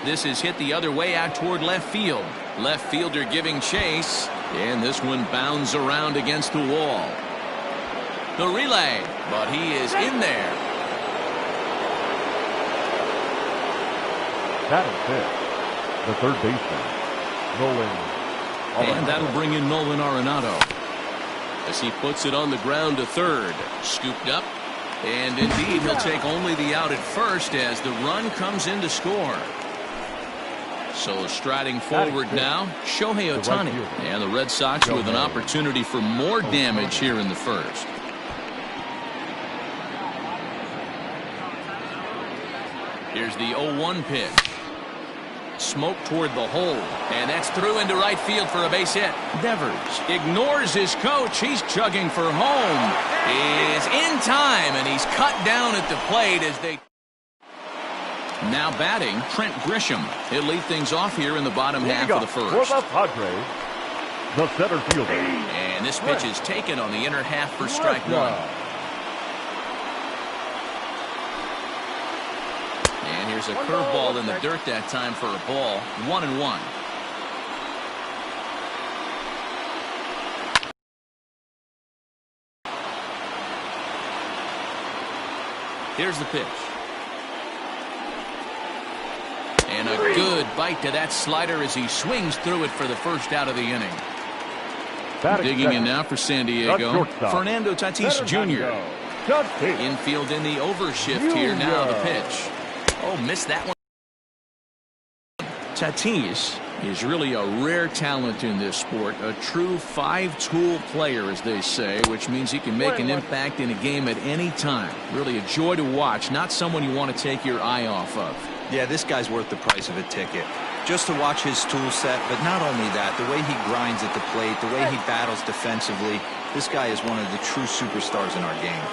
This is hit the other way out toward left field. Left fielder giving chase, and this one bounds around against the wall. The relay, but he is in there. Batting fifth, the third baseman, Nolan Arenado. And that'll bring in Nolan Arenado as he puts it on the ground to third. Scooped up, and indeed he'll take only the out at first as the run comes in to score. So striding forward now, Shohei Ohtani, and the Red Sox with an opportunity for more damage here in the first. Here's the 0-1 pitch. Smoke toward the hole, and that's through into right field for a base hit. Devers ignores his coach. He's chugging for home. Is in time, and he's cut down at the plate as they... Now batting, Trent Grisham. He'll lead things off here in the bottom half of the first. For the Padres, the center fielder. And this pitch is taken on the inner half for strike one. And here's a curveball in the dirt that time for a ball. 1-1. Here's the pitch. And a good bite to that slider as he swings through it for the first out of the inning. Digging in now for San Diego, Fernando Tatis Jr. Infield in the overshift here now the pitch. Oh, missed that one. Tatis is really a rare talent in this sport, a true five-tool player, as they say, which means he can make an impact in a game at any time. Really a joy to watch, not someone you want to take your eye off of. Yeah, this guy's worth the price of a ticket. Just to watch his tool set, but not only that, the way he grinds at the plate, the way he battles defensively, this guy is one of the true superstars in our game.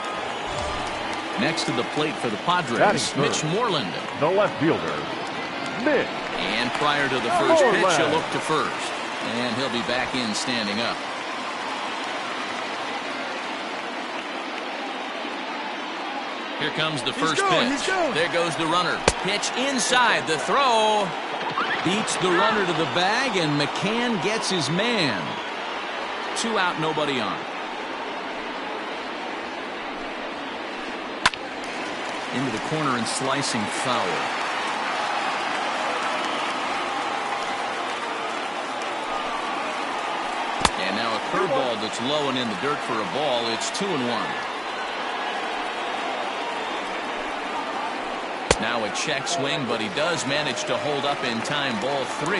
Next to the plate for the Padres, Mitch Moreland. The left fielder, Mitch. And prior to the first pitch, he'll look to first. And he'll be back in standing up. Here comes the first pitch. There goes the runner. Pitch inside. The throw beats the runner to the bag, and McCann gets his man. 2 out, nobody on. Into the corner and slicing foul. Now a curveball that's low and in the dirt for a ball. It's 2-1. Now a check swing, but he does manage to hold up in time. Ball 3.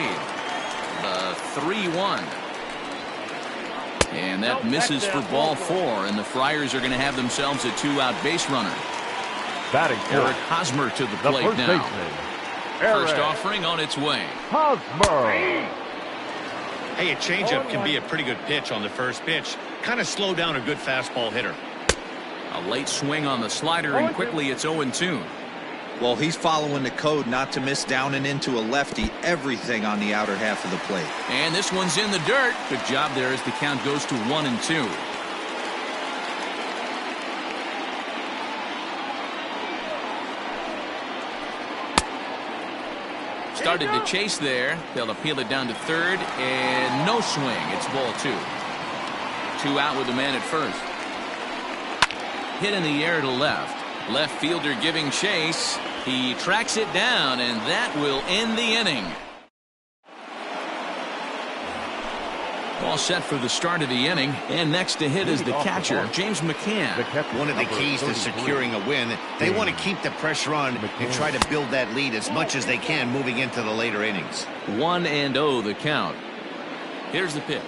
The 3-1. And that misses for ball 4, and the Friars are going to have themselves a 2-out base runner. Batting Eric Hosmer to the plate first now. baseman, First Eric offering on its way. Hosmer. Hey, a changeup can be a pretty good pitch on the first pitch. Kind of slow down a good fastball hitter. A late swing on the slider, and quickly it's 0-2. Well, he's following the code not to miss down and into a lefty. Everything on the outer half of the plate. And this one's in the dirt. Good job there as the count goes to 1-2. Started to chase there. They'll appeal it down to third, and no swing. It's ball 2. 2 out with the man at first. Hit in the air to left. Left fielder giving chase. He tracks it down, and that will end the inning. All set for the start of the inning, and next to hit is the catcher, James McCann. One of the keys to securing a win, they want to keep the pressure on and try to build that lead as much as they can moving into the later innings. 1-0 the count. Here's the pitch.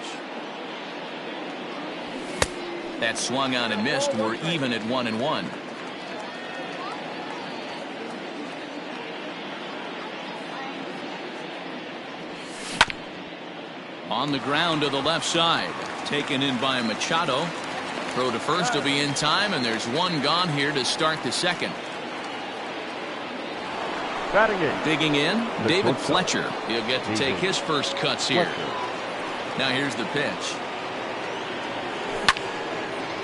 That swung on and missed. We're even at 1-1. On the ground to the left side. Taken in by Machado. Throw to first will be in time, and there's one gone here to start the second. Batting in. Digging in, David Fletcher. He'll get to take his first cuts here. Now here's the pitch.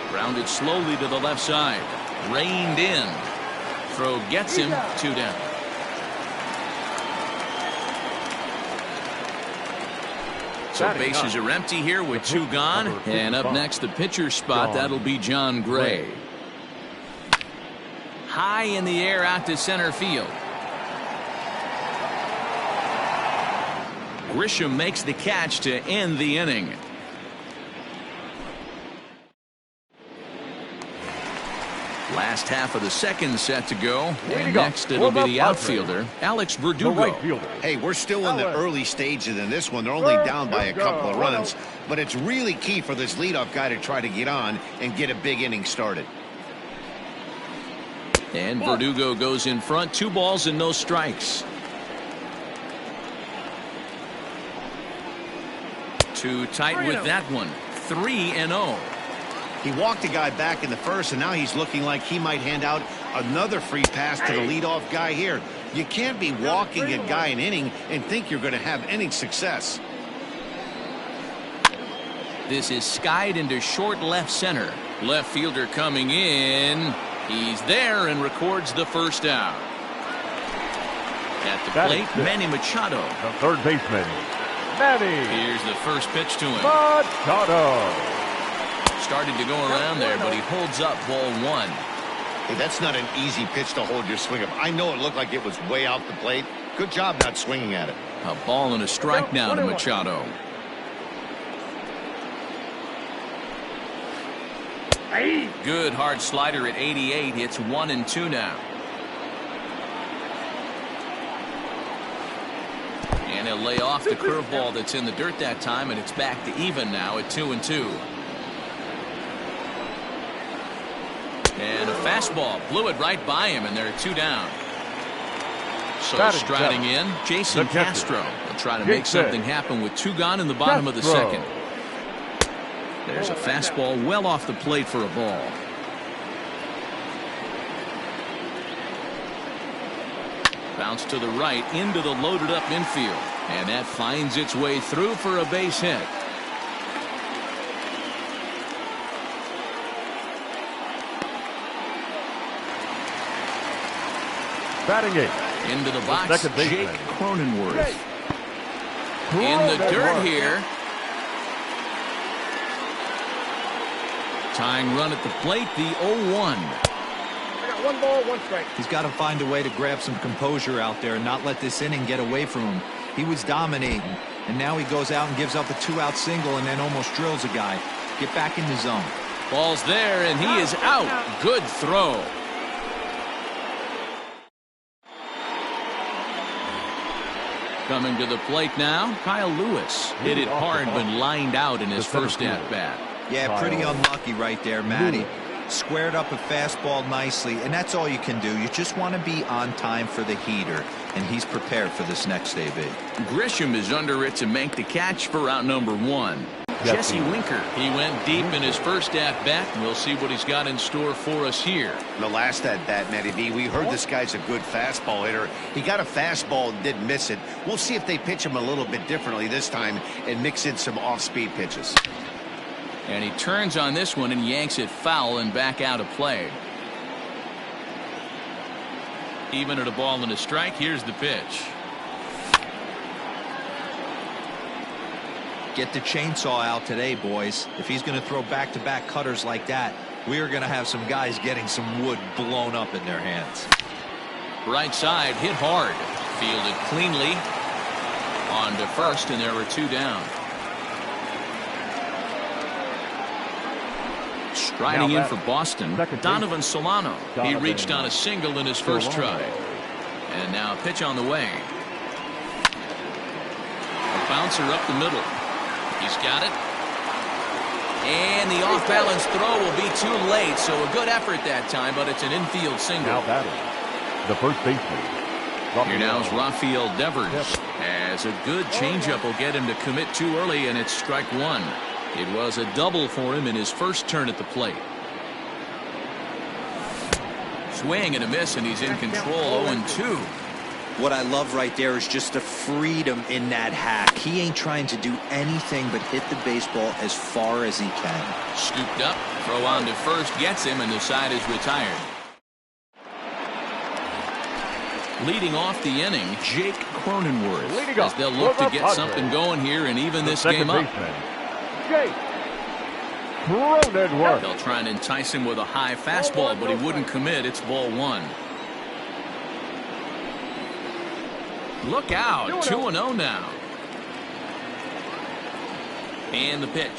Grounded slowly to the left side. Reined in. Throw gets him. 2 down. So bases are empty here with 2 gone. And up next, the pitcher's spot. That'll be John Gray. High in the air out to center field. Grisham makes the catch to end the inning. Last half of the second set to go. And next it'll be the outfielder, Alex Verdugo. Hey, we're still in the early stages in this one. They're only down by a couple of runs, but it's really key for this leadoff guy to try to get on and get a big inning started. And Verdugo goes in front. 2 balls and no strikes. Too tight with that one. 3-0. He walked a guy back in the first, and now he's looking like he might hand out another free pass to the leadoff guy here. You can't be walking a guy an inning and think you're going to have any success. This is skied into short left center. Left fielder coming in. He's there and records the first out. At the plate, Manny Machado. The third baseman, Manny. Here's the first pitch to him. Machado. Started to go around there, but he holds up ball 1. Hey, that's not an easy pitch to hold your swing up. I know it looked like it was way out the plate. Good job not swinging at it. A ball and a strike now to Machado. Good hard slider at 88. It's 1-2 now. And he'll lay off the curveball that's in the dirt that time, and it's back to even now at 2-2. And a fastball blew it right by him, and they're 2 down. So striding in, Jason Castro will try to make something happen with 2 gone in the bottom of the second. There's a fastball well off the plate for a ball. Bounce to the right into the loaded up infield, and that finds its way through for a base hit. Batting in. Into the box, Jake Cronenworth. In the dirt here. Tying run at the plate, the 0-1. I got 1 ball, 1 strike. He's got to find a way to grab some composure out there and not let this inning get away from him. He was dominating. And now he goes out and gives up a 2-out single and then almost drills a guy. Get back in the zone. Ball's there, and he is out. Good throw. Coming to the plate now, Kyle Lewis. Hit it hard, but lined out in his first at-bat. Yeah, pretty unlucky right there, Matty. Squared up a fastball nicely, and that's all you can do. You just want to be on time for the heater, and he's prepared for this next AB. Grisham is under it to make the catch for out number 1. Jesse Winker. He went deep in his first at-bat, and we'll see what he's got in store for us here. The last at-bat, Matty B, we heard this guy's a good fastball hitter. He got a fastball and didn't miss it. We'll see if they pitch him a little bit differently this time and mix in some off-speed pitches. And he turns on this one and yanks it foul and back out of play. Even at a ball and a strike, here's the pitch. Get the chainsaw out today, boys. If he's going to throw back-to-back cutters like that, we are going to have some guys getting some wood blown up in their hands. Right side, hit hard. Fielded cleanly. On to first, and there were 2 down. Striding in for Boston, Donovan Solano. He reached on a single in his first try. And now a pitch on the way. A bouncer up the middle. He's got it. And the off-balance throw will be too late, so a good effort that time, but it's an infield single. Now batting, the first baseman. Here now is Rafael Devers. As a good changeup will get him to commit too early, and it's strike 1. It was a double for him in his first turn at the plate. Swing and a miss, and he's in control. 0-2. What I love right there is just the freedom in that hack. He ain't trying to do anything but hit the baseball as far as he can. Scooped up, throw on to first, gets him, and the side is retired. Leading off the inning, Jake Cronenworth. As they'll look to get something going here and even this game up. Jake Cronenworth. They'll try and entice him with a high fastball, but he wouldn't commit. It's ball 1. Look out, 2-0 now. And the pitch.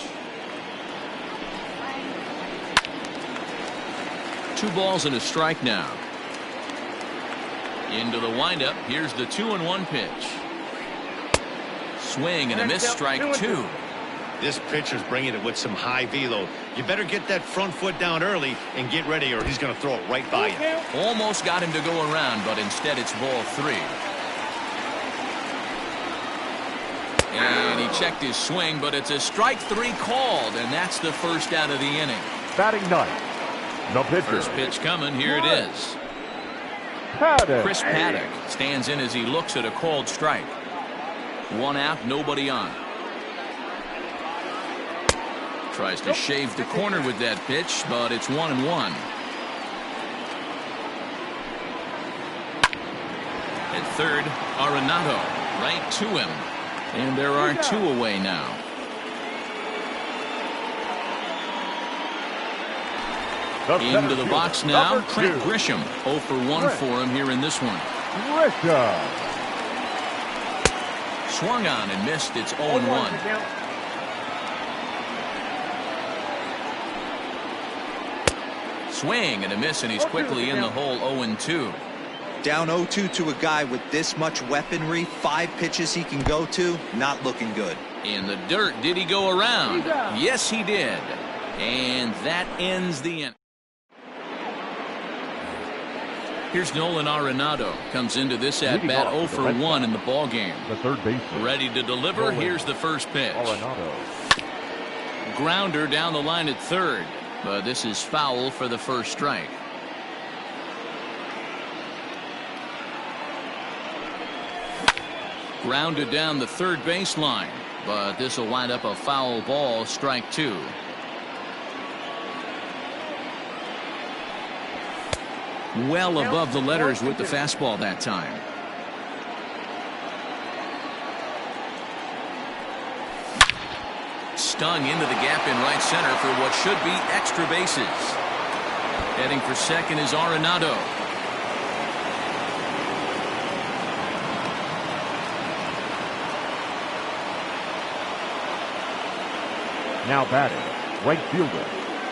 2 balls and a strike now. Into the windup. Here's the 2-1 pitch. Swing and a miss, strike 2. This pitcher's bringing it with some high velo. You better get that front foot down early and get ready, or he's going to throw it right by you. Almost got him to go around, but instead it's ball 3. And he checked his swing, but it's a strike 3 called, and that's the first out of the inning. Batting 9th, the pitcher. First pitch coming. Here it is. Paddock. Chris Paddock stands in as he looks at a called strike. 1 out, nobody on. Tries to shave the corner with that pitch, but it's 1-1. At third, Arenado right to him. And there are 2 away now. Into the box now, Trent Grisham. 0 for 1 for him here in this one. Grisham. Swung on and missed. It's 0-1. Swing and a miss, and he's quickly in the hole. 0-2. Down 0-2 to a guy with this much weaponry, 5 pitches he can go to, not looking good. In the dirt, did he go around? Yes, he did. And that ends the inning. Here's Nolan Arenado. Comes into this at-bat 0 for 1 in the ball game. The third baseman. Ready to deliver. Here's the first pitch. Arenado. Grounder down the line at third. But this is foul for the first strike. Grounded down the third baseline, but this will wind up a foul ball, strike 2. Well above the letters with the fastball that time. Stung into the gap in right center for what should be extra bases. Heading for second is Arenado. Now batting, right fielder.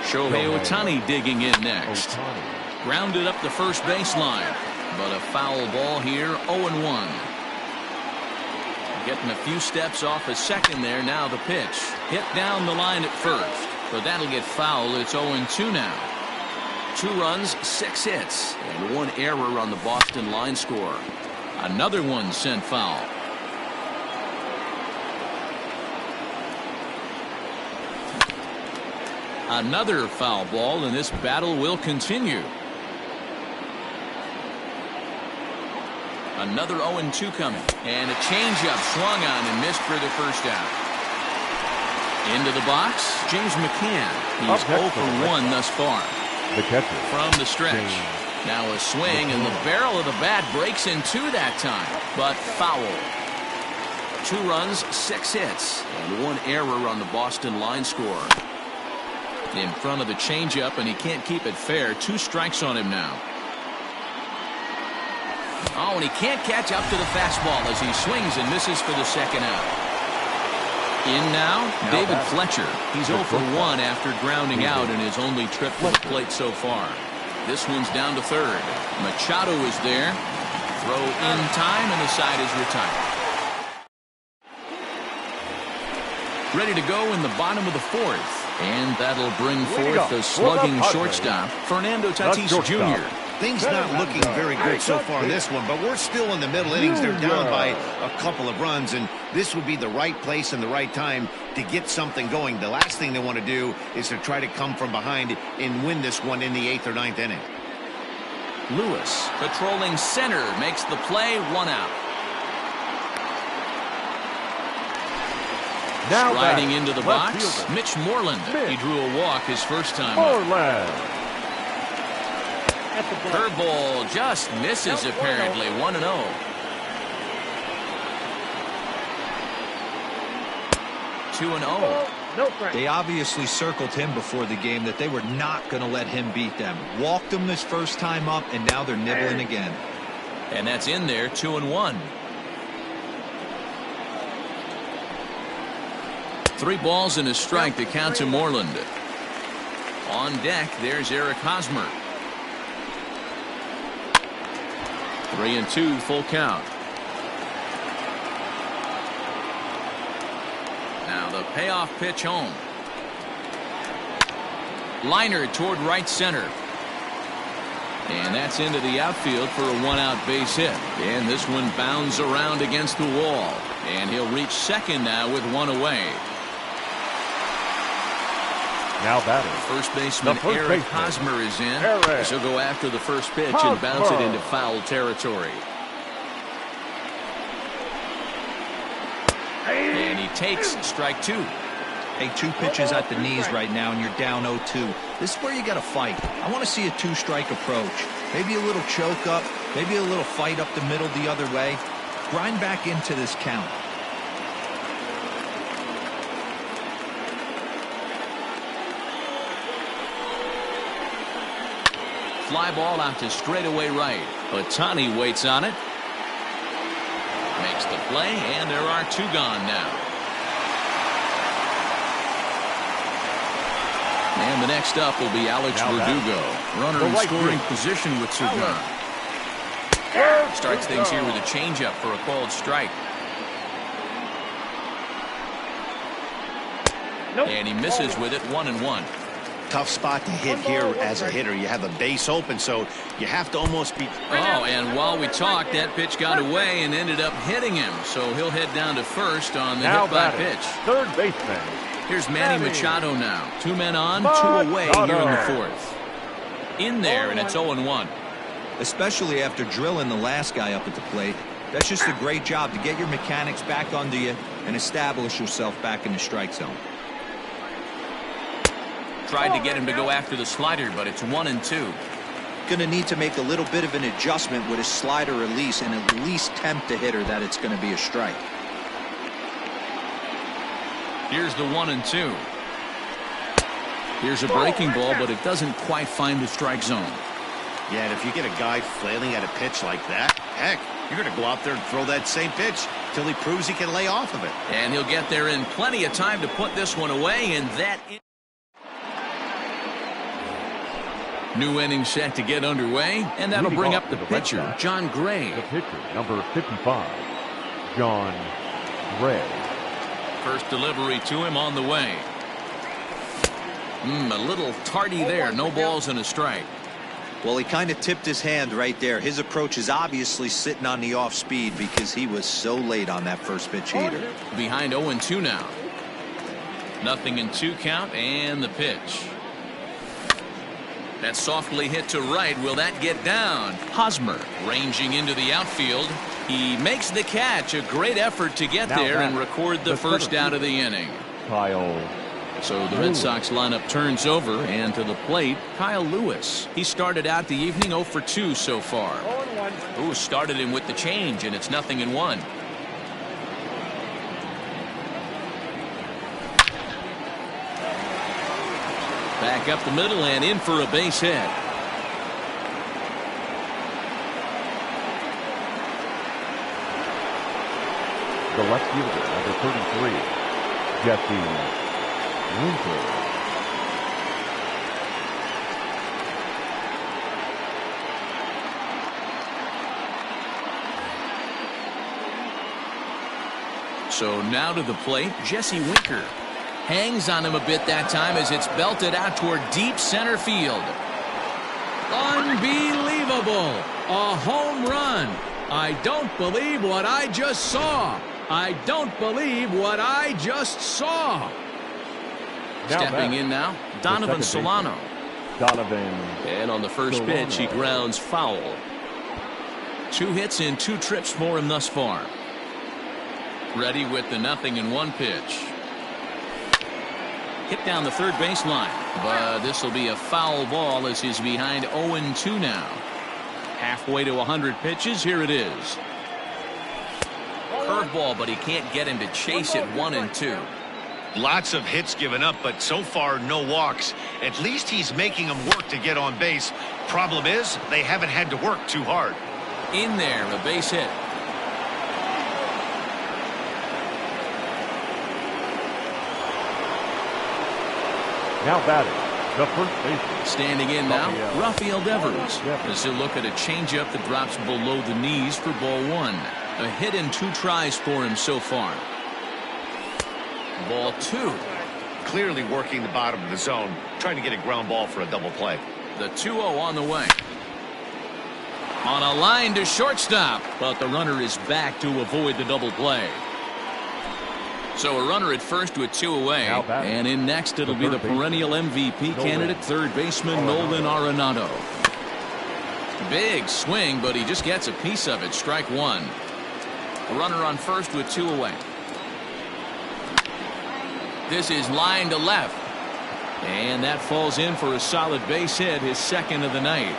Shohei Ohtani digging in next. Ohtani. Grounded up the first baseline. But a foul ball here, 0-1. Getting a few steps off a second there. Now the pitch. Hit down the line at first. But that'll get foul. It's 0-2 now. 2 runs, 6 hits, and 1 error on the Boston line score. Another one sent foul. Another foul ball, and this battle will continue. Another 0-2 coming. And a changeup swung on and missed for the first out. Into the box, James McCann. He's 0 for 1 thus far. The catcher. From the stretch. Now a swing, and the barrel of the bat breaks in 2 that time. But foul. 2 runs, 6 hits, and 1 error on the Boston line score. In front of the changeup, and he can't keep it fair. 2 strikes on him now. Oh, and he can't catch up to the fastball as he swings and misses for the second out. In now, David Fletcher. He's 0 for 1 after grounding out in his only trip to the plate so far. This one's down to third. Machado is there. Throw in time, and the side is retired. Ready to go in the bottom of the 4th. And that'll bring forth the slugging shortstop, Fernando Tatis Jr. Things not looking very good so far in this one, but we're still in the middle innings. They're down by a couple of runs, and this would be the right place and the right time to get something going. The last thing they want to do is to try to come from behind and win this one in the 8th or 9th inning. Lewis, patrolling center, makes the play, 1 out. Now Riding into the box, fielder. Mitch Moreland. He drew a walk his first time up. Moreland. Curveball just misses apparently. 1-0. Two and 0. They obviously circled him before the game that they were not going to let him beat them. Walked him this first time up, and now they're nibbling again. And that's in there, 2-1. 3 balls and a strike to count to Moreland. On deck, there's Eric Hosmer. 3-2, full count. Now the payoff pitch home. Liner toward right center. And that's into the outfield for a 1-out base hit. And this one bounds around against the wall. And he'll reach second now with 1 away. Now batting. First baseman Eric Hosmer is in. As he'll go after the first pitch and bounce it into foul territory. And he takes strike 2. Hey, 2 pitches at the knees right now, and you're down 0-2. This is where you got to fight. I want to see a 2-strike approach. Maybe a little choke up, maybe a little fight up the middle the other way. Grind back into this count. Fly ball out to straightaway right. Ohtani waits on it. Makes the play, and there are 2 gone now. And the next up will be Alex Verdugo. Runner in scoring position with 2 gone. Starts things here with a changeup for a called strike. And he misses with it, 1-1. Tough spot to hit here as a hitter. You have a base open, so you have to almost be... Oh, and while we talked, that pitch got away and ended up hitting him. So he'll head down to first on the hit-by pitch. Third baseman. Here's Manny Machado now. 2 men on, 2 away here in the 4th. In there, and it's 0-1. Especially after drilling the last guy up at the plate. That's just a great job to get your mechanics back under you and establish yourself back in the strike zone. Tried to get him to go after the slider, but it's 1-2. Going to need to make a little bit of an adjustment with his slider release and at least tempt the hitter that it's going to be a strike. Here's the 1-2. Here's a breaking ball, but it doesn't quite find the strike zone. Yeah, and if you get a guy flailing at a pitch like that, heck, you're going to go out there and throw that same pitch till he proves he can lay off of it. And he'll get there in plenty of time to put this one away, and that... New inning set to get underway, and that'll bring up the pitcher, John Gray. The pitcher, number 55, John Gray. First delivery to him on the way. A little tardy there. No balls and a strike. Well, he kind of tipped his hand right there. His approach is obviously sitting on the off speed because he was so late on that first pitch heater. Behind 0-2 now. 0-2 count, and the pitch. That's softly hit to right. Will that get down? Hosmer ranging into the outfield. He makes the catch. A great effort to get there and record the first out of the inning. Kyle. So the Red Sox lineup turns over, and to the plate, Kyle Lewis. He started out the evening 0 for 2 so far. 0-1. Ooh, started him with the change, and it's 0-1. Back up the middle and in for a base hit. The left fielder, number 33, Jesse Winker. So now to the plate, Jesse Winker. Hangs on him a bit that time as it's belted out toward deep center field. Unbelievable! A home run. I don't believe what I just saw. I don't believe what I just saw. Stepping in now, Donovan Solano. And on the first pitch, he grounds foul. 2 hits and 2 trips for him thus far. Ready with the 0-1 pitch. Hit down the third baseline, but this will be a foul ball as he's behind 0-2 now. Halfway to 100 pitches. Here it is. Curveball, but he can't get him to chase it. 1-2. Lots of hits given up, but so far no walks. At least he's making them work to get on base. Problem is, they haven't had to work too hard. In there, a base hit. Now batting, the first baseman. Standing in now, Rafael Devers. As he'll look at a changeup that drops below the knees for ball 1. A hit in 2 tries for him so far. Ball 2. Clearly working the bottom of the zone, trying to get a ground ball for a double play. The 2-0 on the way. On a line to shortstop, but the runner is back to avoid the double play. So a runner at first with 2 away, and in next it'll be the perennial MVP candidate, third baseman Nolan Arenado. Big swing, but he just gets a piece of it. Strike 1. A runner on first with 2 away. This is line to left, and that falls in for a solid base hit, his second of the night.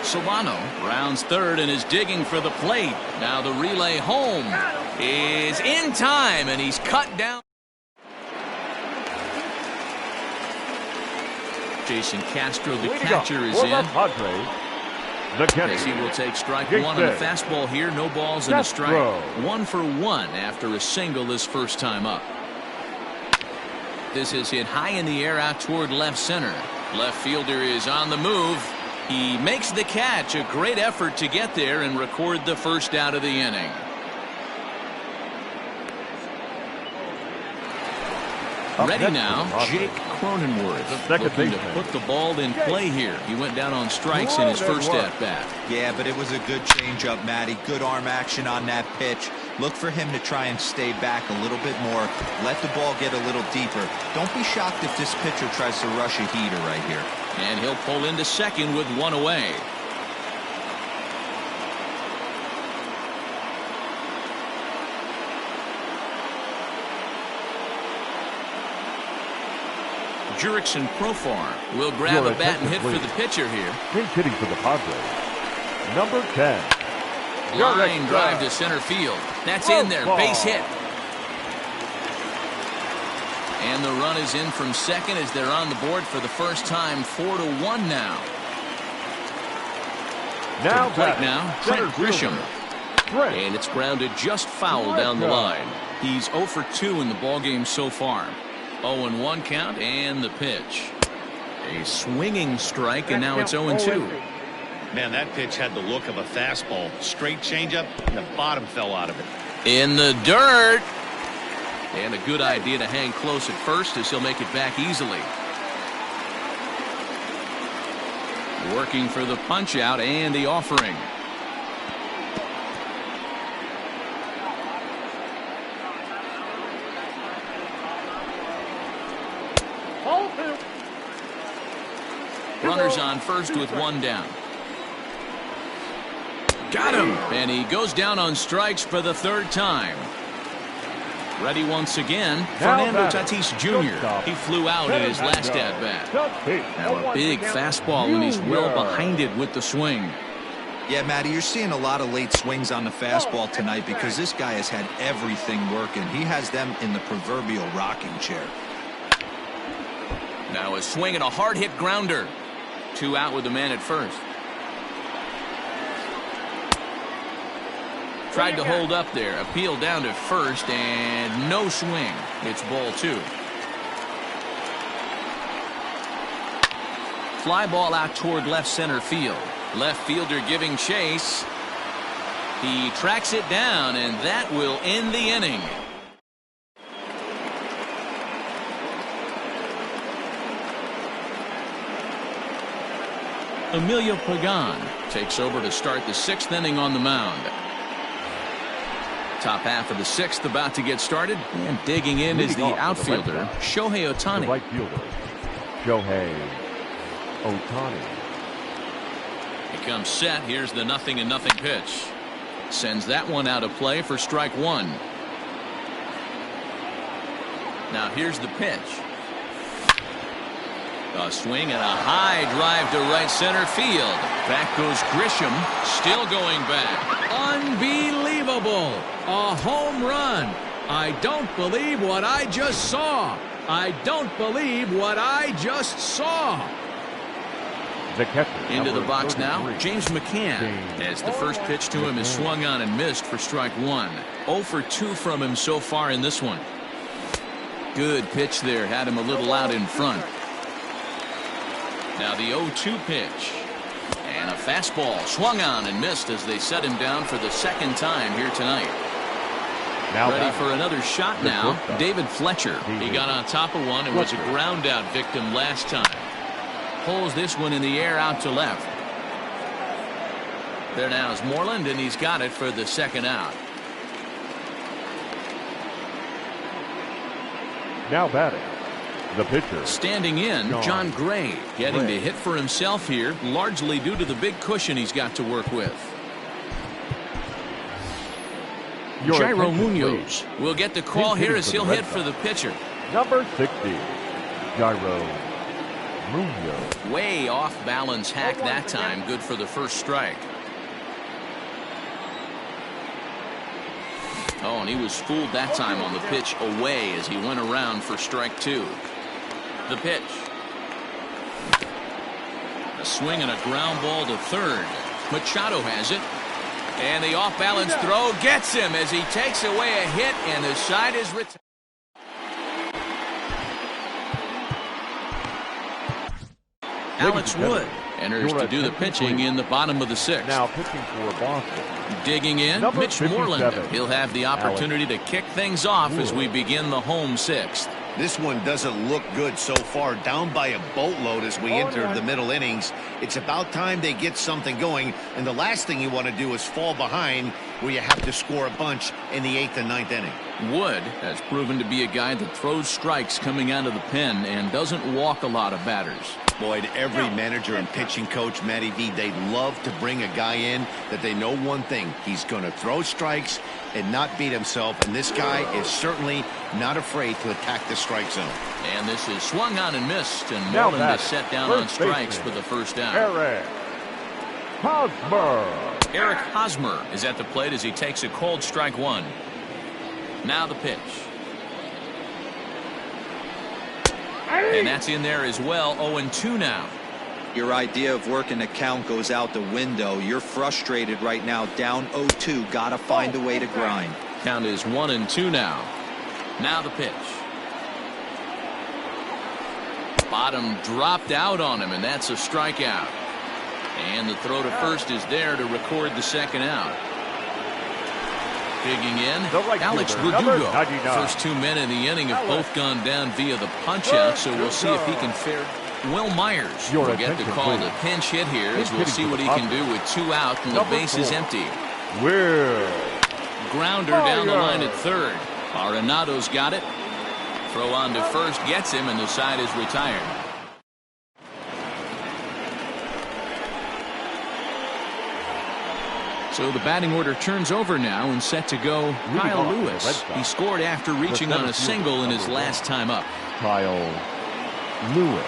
Solano rounds third and is digging for the plate. Now the relay home is in time, and he's cut down. Jason Castro, the catcher, is in. As he will take strike 1 on the fastball here. No balls and a strike. 1 for 1 after a single this first time up. This is hit high in the air out toward left center. Left fielder is on the move. He makes the catch. A great effort to get there and record the first out of the inning. Ready now, Jake Cronenworth, looking to put the ball in play here. He went down on strikes in his first at-bat. Yeah, but it was a good changeup, Matty. Good arm action on that pitch. Look for him to try and stay back a little bit more. Let the ball get a little deeper. Don't be shocked if this pitcher tries to rush a heater right here. And he'll pull into second with 1 away. Jurickson Profar will grab a bat and hit for the pitcher here. Pinch hitting for the Padres. Number 10. Line drive to center field. That's in there. Base hit. And the run is in from second as they're on the board for the first time. 4-1 now. Now to the plate batting, now, center Trent Grisham. fielder, And it's grounded just foul down the line. He's 0 for 2 in the ballgame so far. 0-1 count and the pitch. A swinging strike, and now it's 0-2. Man, that pitch had the look of a fastball. Straight changeup, and the bottom fell out of it. In the dirt. And a good idea to hang close at first as he'll make it back easily. Working for the punch out and the offering. Runners on first with one down. Got him. And he goes down on strikes for the third time. Ready once again, Fernando Tatis Jr. He flew out in his last at-bat. Now a big fastball, and he's well behind it with the swing. Yeah, Matty, you're seeing a lot of late swings on the fastball tonight because this guy has had everything working. He has them in the proverbial rocking chair. Now a swing and a hard-hit grounder. 2 out with the man at first. Tried to hold up there. Appeal down to first, and no swing. It's ball 2. Fly ball out toward left center field. Left fielder giving chase. He tracks it down, and that will end the inning. Emilio Pagan takes over to start the 6th inning on the mound. Top half of the 6th about to get started, and digging in is the outfielder, Shohei Ohtani. The right fielder, Shohei Ohtani. He comes set. Here's the 0-0 pitch. Sends that one out of play for strike 1. Now here's the pitch. A swing and a high drive to right center field. Back goes Grisham, still going back. Unbelievable. A home run. I don't believe what I just saw. I don't believe what I just saw. The catcher, into the box 33. now, James McCann, as the first pitch to him is swung on and missed for strike 1. 0 for 2 from him so far in this one. Good pitch there, had him a little out in front. Now the 0-2 pitch. And a fastball swung on and missed as they set him down for the 2nd time here tonight. Now ready for another shot now. David Fletcher. He got on top of one and was a ground out victim last time. Pulls this one in the air out to left. There now is Moreland, and he's got it for the 2nd out. Now batting, the pitcher. Standing in, John Gray, getting to hit for himself here, largely due to the big cushion he's got to work with. Jairo Munoz will get the call here as he'll hit for the pitcher. Number 60, Jairo Munoz. Way off balance hack that time. Good for the first strike. Oh, and he was fooled that time on the pitch away as he went around for strike 2. The pitch. A swing and a ground ball to third. Machado has it. And the off-balance throw gets him as he takes away a hit, and the side is retired. Alex Wood enters to do the pitching in the bottom of the 6th. Now pitching for Boston. Digging in, Number Mitch Moreland. 57. He'll have the opportunity to kick things off as we begin the home 6th. This one doesn't look good so far. Down by a boatload as we enter the middle innings. It's about time they get something going. And the last thing you want to do is fall behind where you have to score a bunch in the 8th and 9th inning. Wood has proven to be a guy that throws strikes coming out of the pen and doesn't walk a lot of batters. Boyd, every manager and pitching coach, Matty V, they love to bring a guy in that they know one thing. He's going to throw strikes and not beat himself. And this guy is certainly not afraid to attack the strike zone. And this is swung on and missed. And Moreland is set down on strikes for the first down. Eric Hosmer. Eric Hosmer is at the plate as he takes a cold strike 1. Now the pitch. And that's in there as well. 0-2 now. Your idea of working the count goes out the window. You're frustrated right now, down 0-2. Got to find a way to grind. Count is 1-2 now. Now the pitch. Bottom dropped out on him, and that's a strikeout. And the throw to first is there to record the second out. Digging in, Alex Verdugo. First 2 men in the inning have both gone down via the punch-out, so we'll see if he can fare. Will Myers will get the call to pinch hit here, as we'll see what he can do with 2 out and the base is empty. Grounder down the line at third. Arenado's got it. Throw on to first gets him, and the side is retired. So the batting order turns over now and set to go Kyle Lewis. He scored after reaching on a single in his last time up. Kyle Lewis.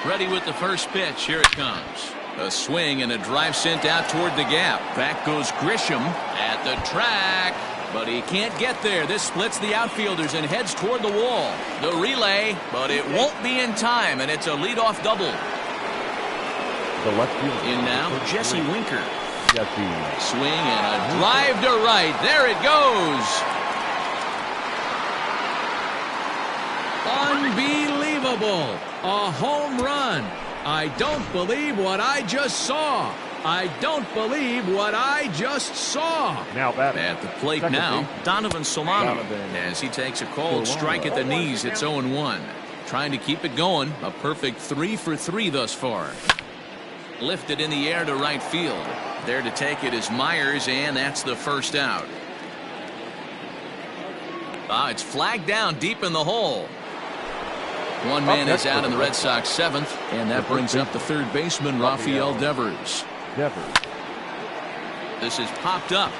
Ready with the first pitch. Here it comes. A swing and a drive sent out toward the gap. Back goes Grisham at the track, but he can't get there. This splits the outfielders and heads toward the wall. The relay, but it won't be in time, and it's a leadoff double. The left fielder. In now, Jesse Winker. Jesse. Swing and a drive to right. There it goes. Unbelievable. A home run. I don't believe what I just saw. I don't believe what I just saw. Now batting. At the plate now, Donovan Solano. As he takes a cold strike at the knees, it's 0-1. Trying to keep it going. A perfect 3 for 3 thus far. Lifted in the air to right field. There to take it is Myers, and that's the first out. It's flagged down deep in the hole. One man is out in the Red Sox 7th, and that brings up the third baseman, Rafael Devers. This is popped up.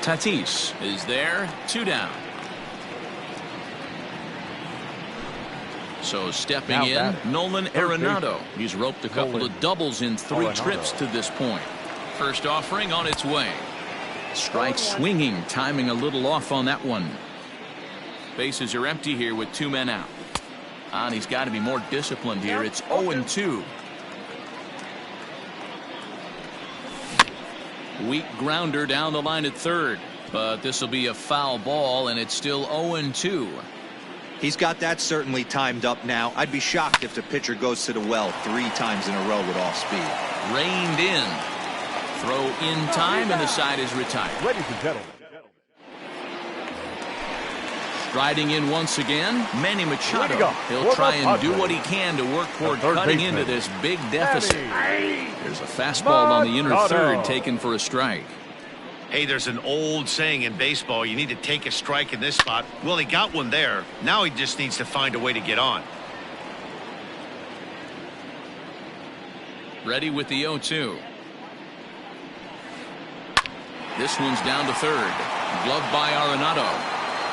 Tatis is there, 2 down. So stepping in, Nolan Arenado. He's roped a couple of doubles in 3 trips to this point. First offering on its way. Strike swinging, timing a little off on that one. Bases are empty here with 2 men out. And he's got to be more disciplined here. It's 0-2. Weak grounder down the line at third. But this will be a foul ball, and it's still 0-2. He's got that certainly timed up now. I'd be shocked if the pitcher goes to the well 3 times in a row with off speed. Reined in. Throw in time, and the side is retired. Ladies and gentlemen. Striding in once again, Manny Machado. He'll try and do what he can to work toward cutting into this big deficit. There's a fastball on the inner third taken for a strike. Hey, there's an old saying in baseball, you need to take a strike in this spot. Well, he got one there. Now he just needs to find a way to get on. Ready with the 0-2. This one's down to third. Gloved by Arenado.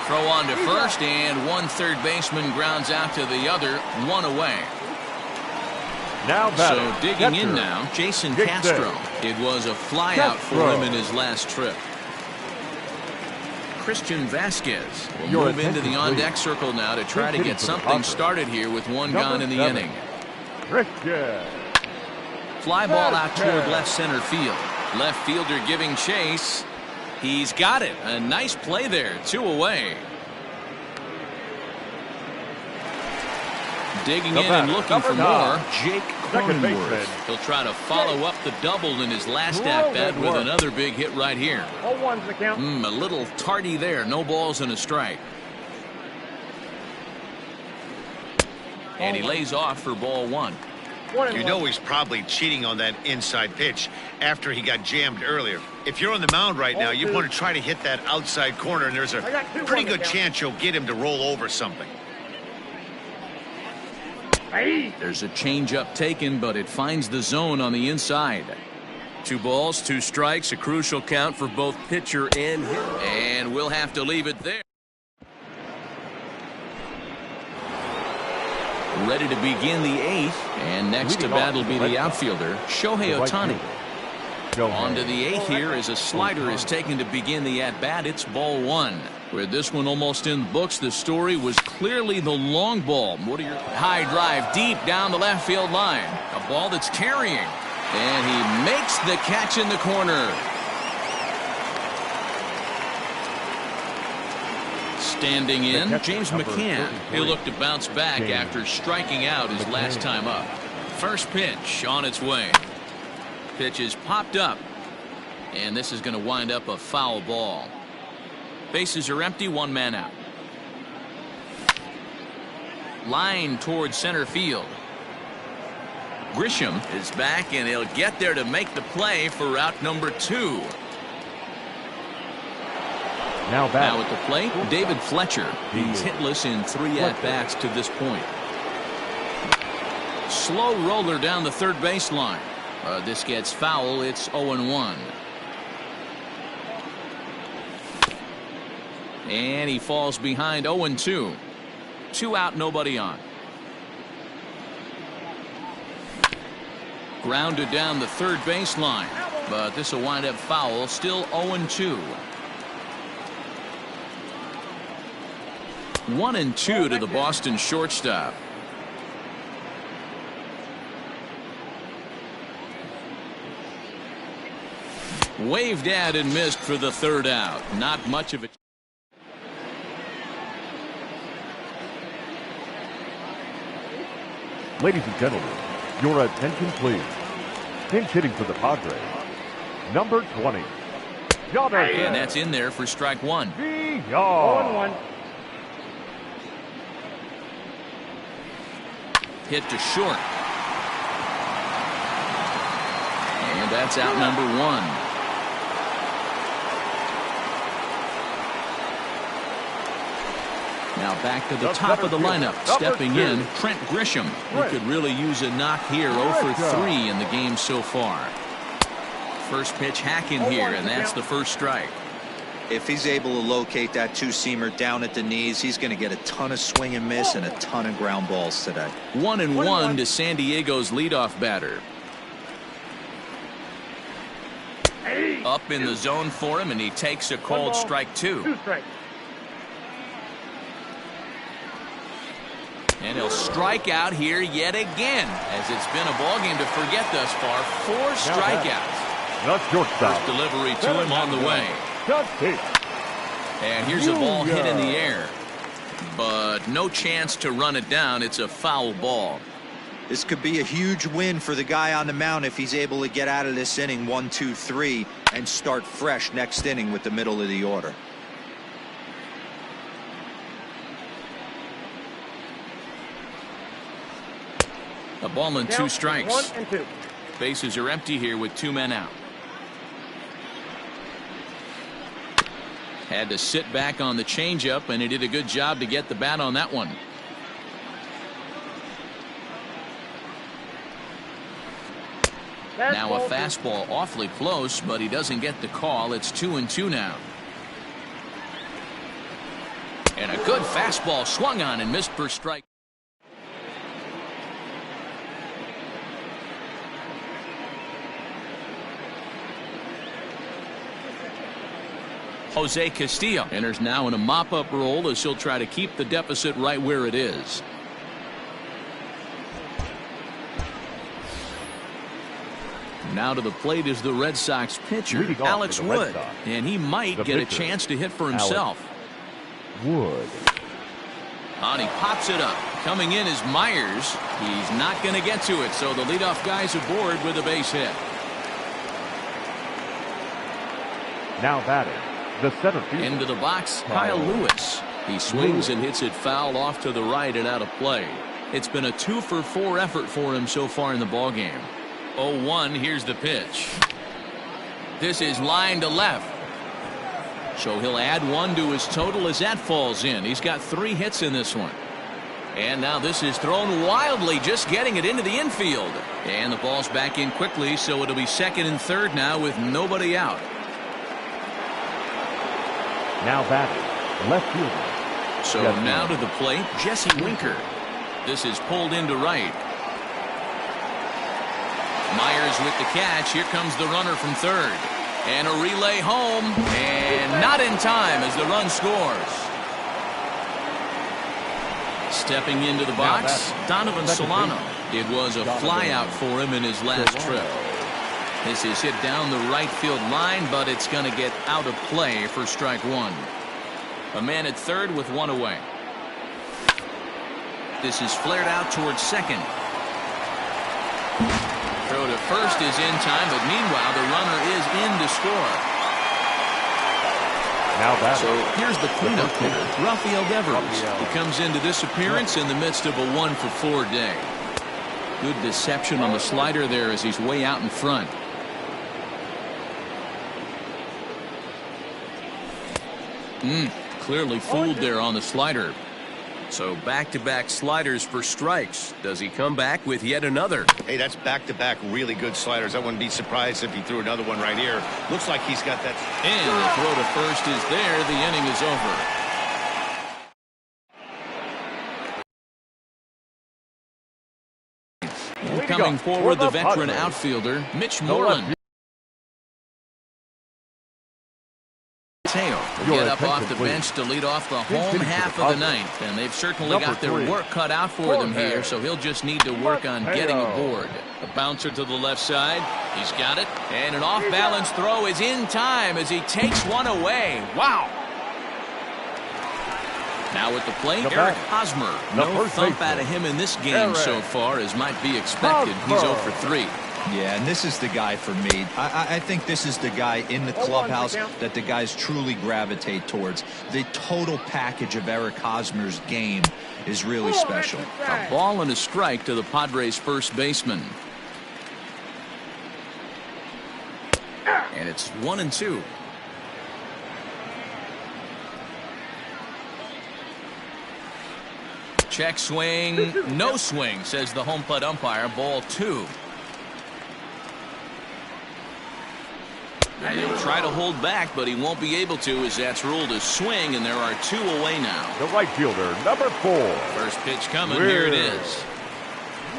Throw on to first, and one third baseman grounds out to the other, 1 away. Now so digging in now, Jason Castro. It was a flyout for him in his last trip. Christian Vasquez will move into the on-deck circle now to try to get something started here with 1 gone in the inning. Fly ball out toward left center field. Left fielder giving chase. He's got it. A nice play there. 2 away. Digging in and looking for more, Jake Cronenworth. He'll try to follow up the double in his last at-bat with another big hit right here. 0-1's the count. A little tardy there. No balls and a strike. And he lays off for ball 1. You know he's probably cheating on that inside pitch after he got jammed earlier. If you're on the mound right now, you want to try to hit that outside corner, and there's a pretty good chance you'll get him to roll over something. There's a changeup taken, but it finds the zone on the inside. 2 balls, 2 strikes, a crucial count for both pitcher and hitter. And we'll have to leave it there. Ready to begin the 8th, and next to bat will be the outfielder, Shohei Ohtani. On to the 8th here as a slider is taken to begin the at-bat. It's ball 1. With this one almost in the books, the story was clearly the long ball. What are your high drive deep down the left field line? A ball that's carrying. And he makes the catch in the corner. Standing in, James McCann. He'll look to bounce back after striking out his last time up. First pitch on its way. Pitch is popped up. And this is going to wind up a foul ball. Bases are empty, one man out. Line towards center field. Grisham is back, and he'll get there to make the play for out number 2. Now at the plate, David Fletcher. He's hitless in 3 at-bats to this point. Slow roller down the third baseline. This gets foul. It's 0-1. And he falls behind 0-2. 2 out, nobody on. Grounded down the third baseline. But this will wind up foul. Still 0-2. 1-2 to the Boston shortstop. Waved at and missed for the third out. Not much of it. Ladies and gentlemen, your attention please. Pinch hitting for the Padres, number 20. And that's in there for strike 1. 0-1. Hit to short. And that's out number 1. Now back to the top of the lineup. Stepping in, Trent Grisham, who could really use a knock here. 0 for 3 in the game so far. First pitch hacking here, and that's the first strike. If he's able to locate that two-seamer down at the knees, he's going to get a ton of swing and miss and a ton of ground balls today. 1-1 to San Diego's leadoff batter. Up in the zone for him, and he takes a called strike 2. 2 strikes. And he'll strike out here yet again, as it's been a ball game to forget thus far. 4 strikeouts. Not shortstop. First delivery to him on the way. And here's a ball hit in the air, but no chance to run it down. It's a foul ball. This could be a huge win for the guy on the mound if he's able to get out of this inning 1, 2, 3 and start fresh next inning with the middle of the order. A ball and 2 strikes. 1 and 2. Bases are empty here with 2 men out. Had to sit back on the changeup, and he did a good job to get the bat on that one. Now a fastball awfully close, but he doesn't get the call. It's 2-2 now. And a good fastball swung on and missed for strike. Jose Castillo enters now in a mop-up role as he'll try to keep the deficit right where it is. Now to the plate is the Red Sox pitcher, Alex Wood, and he might get a chance to hit for himself. Wood. And he pops it up. Coming in is Myers. He's not going to get to it, so the leadoff guy's aboard with a base hit. Now batting, the center fielder. Into the box, Kyle Lewis. He swings and hits it foul off to the right and out of play. It's been a 2 for 4 effort for him so far in the ballgame. 0-1, here's the pitch. This is line to left. So he'll add 1 to his total as that falls in. He's got 3 hits in this one. And now this is thrown wildly, just getting it into the infield. And the ball's back in quickly, so it'll be second and third now with nobody out. Now batting, left fielder. So now to the plate, Jesse Winker. This is pulled into right. Myers with the catch. Here comes the runner from third. And a relay home. And not in time as the run scores. Stepping into the box, Donovan Solano. It was a flyout for him in his last trip. This is hit down the right field line, but it's going to get out of play for strike one. A man at third with one away. This is flared out towards second. Throw to first is in time, but meanwhile the runner is in to score. Now that. So here's the cleanup hitter, Rafael Devers. He comes into this appearance in the midst of a 1-for-4 day. Good deception on the slider there as he's way out in front. Clearly fooled there on the slider. So back-to-back sliders for strikes. Does he come back with yet another? Hey, that's back-to-back really good sliders. I wouldn't be surprised if he threw another one right here. Looks like he's got that. And the throw to first is there. The inning is over. Coming forward, the veteran outfielder, Mitch Moreland. Will get up off the bench to lead off the home half of the ninth, and they've certainly got their work cut out for them here, so he'll just need to work on getting aboard. A bouncer to the left side. He's got it, and an off-balance throw is in time as he takes one away. Wow! Now at the plate, Eric Hosmer. No thump out of him in this game so far, as might be expected. He's 0 for 3. Yeah, and this is the guy for me. I think this is the guy in the clubhouse that the guys truly gravitate towards. The total package of Eric Hosmer's game is really special. A ball and a strike to the Padres' first baseman. And it's 1-2. Check swing, no swing, says the home plate umpire. Ball 2. And he'll try to hold back, but he won't be able to, as that's ruled a swing, and there are 2 away now. The right fielder, number 4. First pitch coming. Here it is.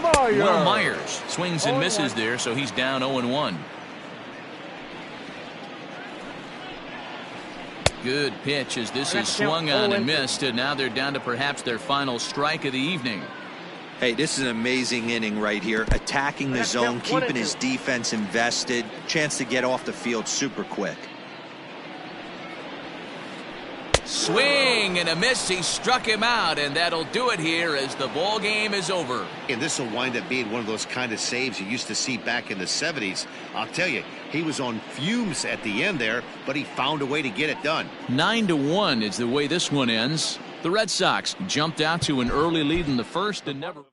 Will Myers swings and misses there, so he's down 0-1. Good pitch as this is swung on and missed, and now they're down to perhaps their final strike of the evening. Hey, this is an amazing inning right here. Attacking the zone, keeping his defense invested. Chance to get off the field super quick. Swing and a miss. He struck him out, and that'll do it here as the ball game is over. And this will wind up being one of those kind of saves you used to see back in the 70s. I'll tell you, he was on fumes at the end there, but he found a way to get it done. 9-1 is the way this one ends. The Red Sox jumped out to an early lead in the first and never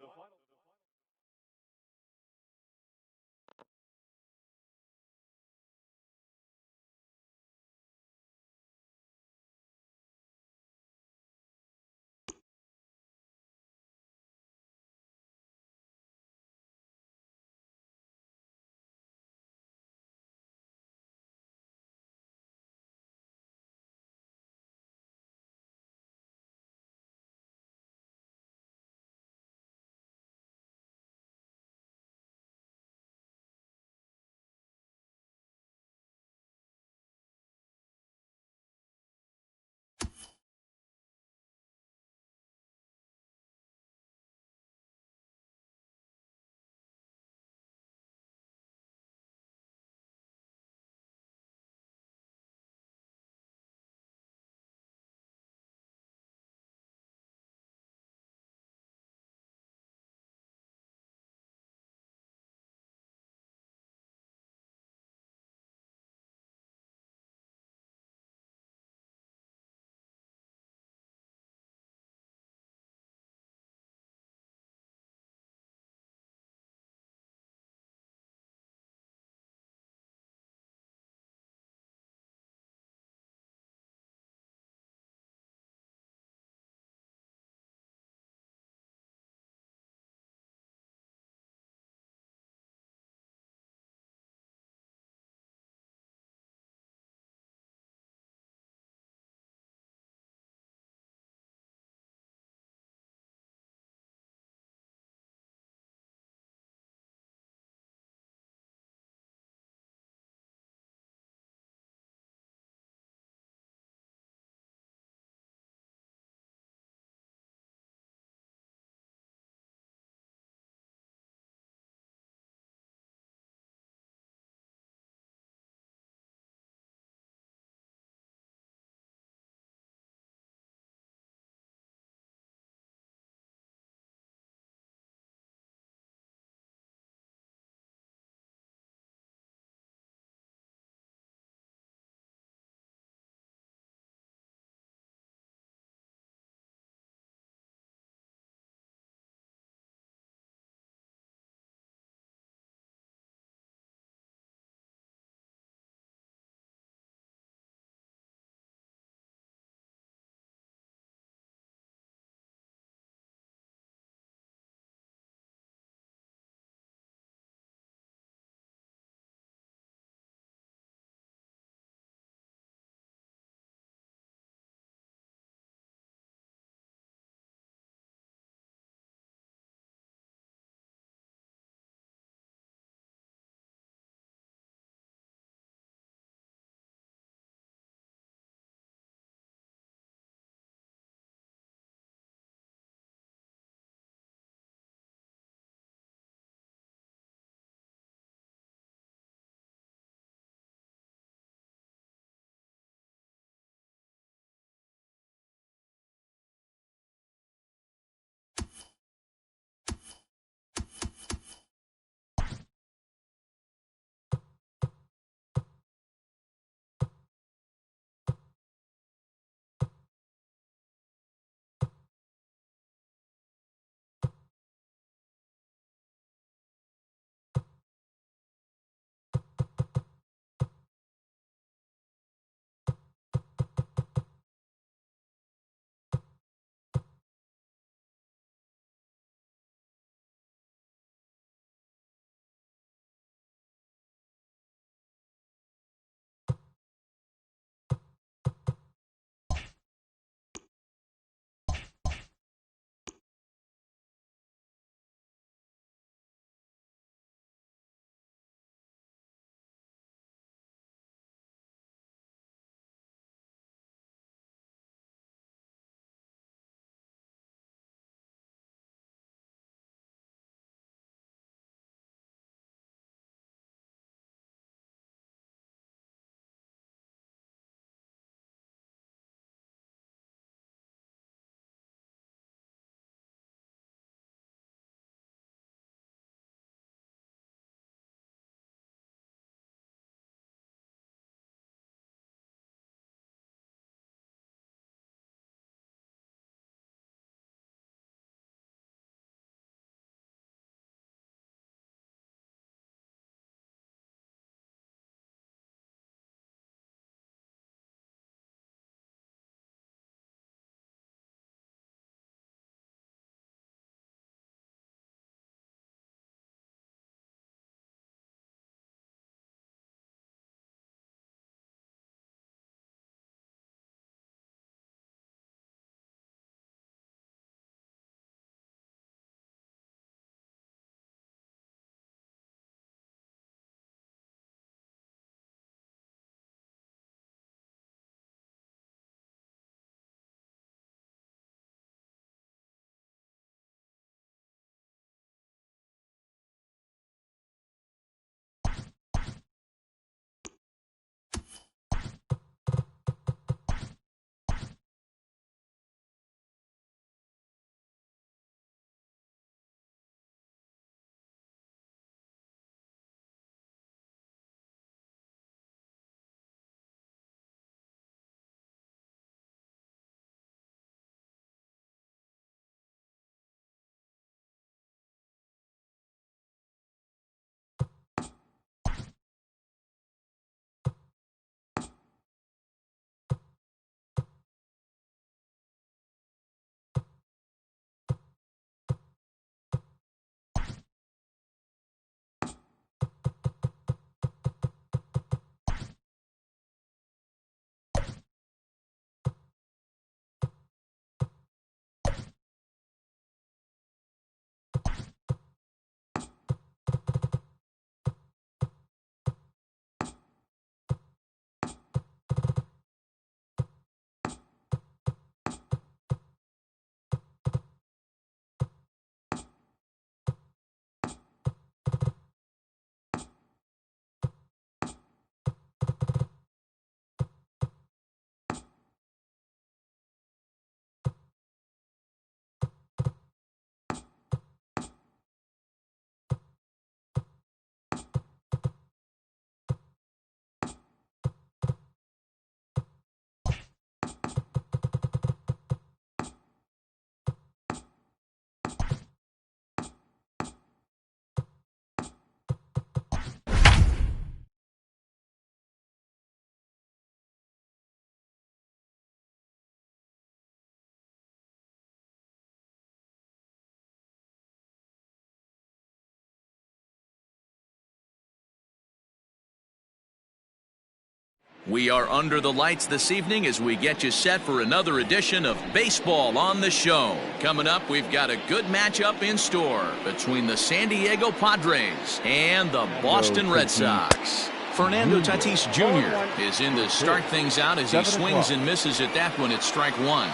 We are under the lights this evening as we get you set for another edition of Baseball on the Show. Coming up, we've got a good matchup in store between the San Diego Padres and the Boston Red Sox. Fernando Tatis Jr. is in to start things out as he swings and misses at that one at strike one.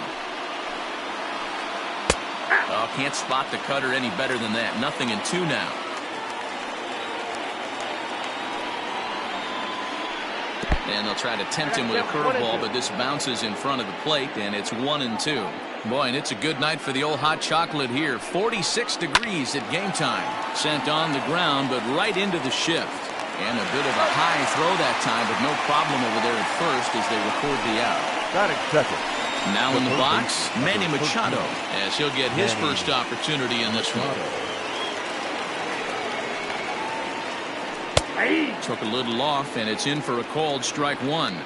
Oh, can't spot the cutter any better than that. 0-2 now. And they'll try to tempt him with a curveball, but this bounces in front of the plate, and it's 1-2. Boy, and it's a good night for the old hot chocolate here. 46 degrees at game time. Sent on the ground, but right into the shift. And a bit of a high throw that time, but no problem over there at first as they record the out. Batting second. Now in the box, Manny Machado, as he'll get his first opportunity in this one. Took a little off, and it's in for a called strike one.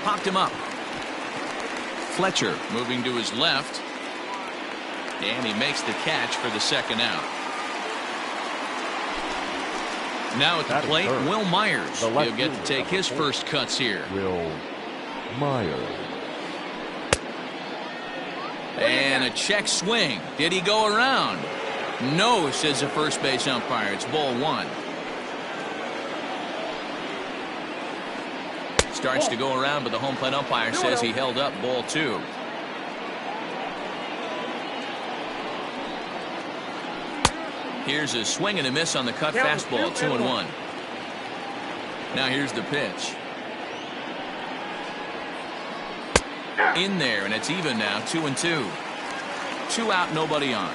Popped him up. Fletcher moving to his left. And he makes the catch for the second out. Now at the plate, Will Myers. He'll get to take his first cuts here. Will Myers. And a check swing. Did he go around? No, says the first base umpire. It's ball one. Starts to go around, but the home plate umpire says he held up ball two. Here's a swing and a miss on the cut fastball, 2-1. Now here's the pitch. In there, and it's even now, 2-2. 2 out, nobody on.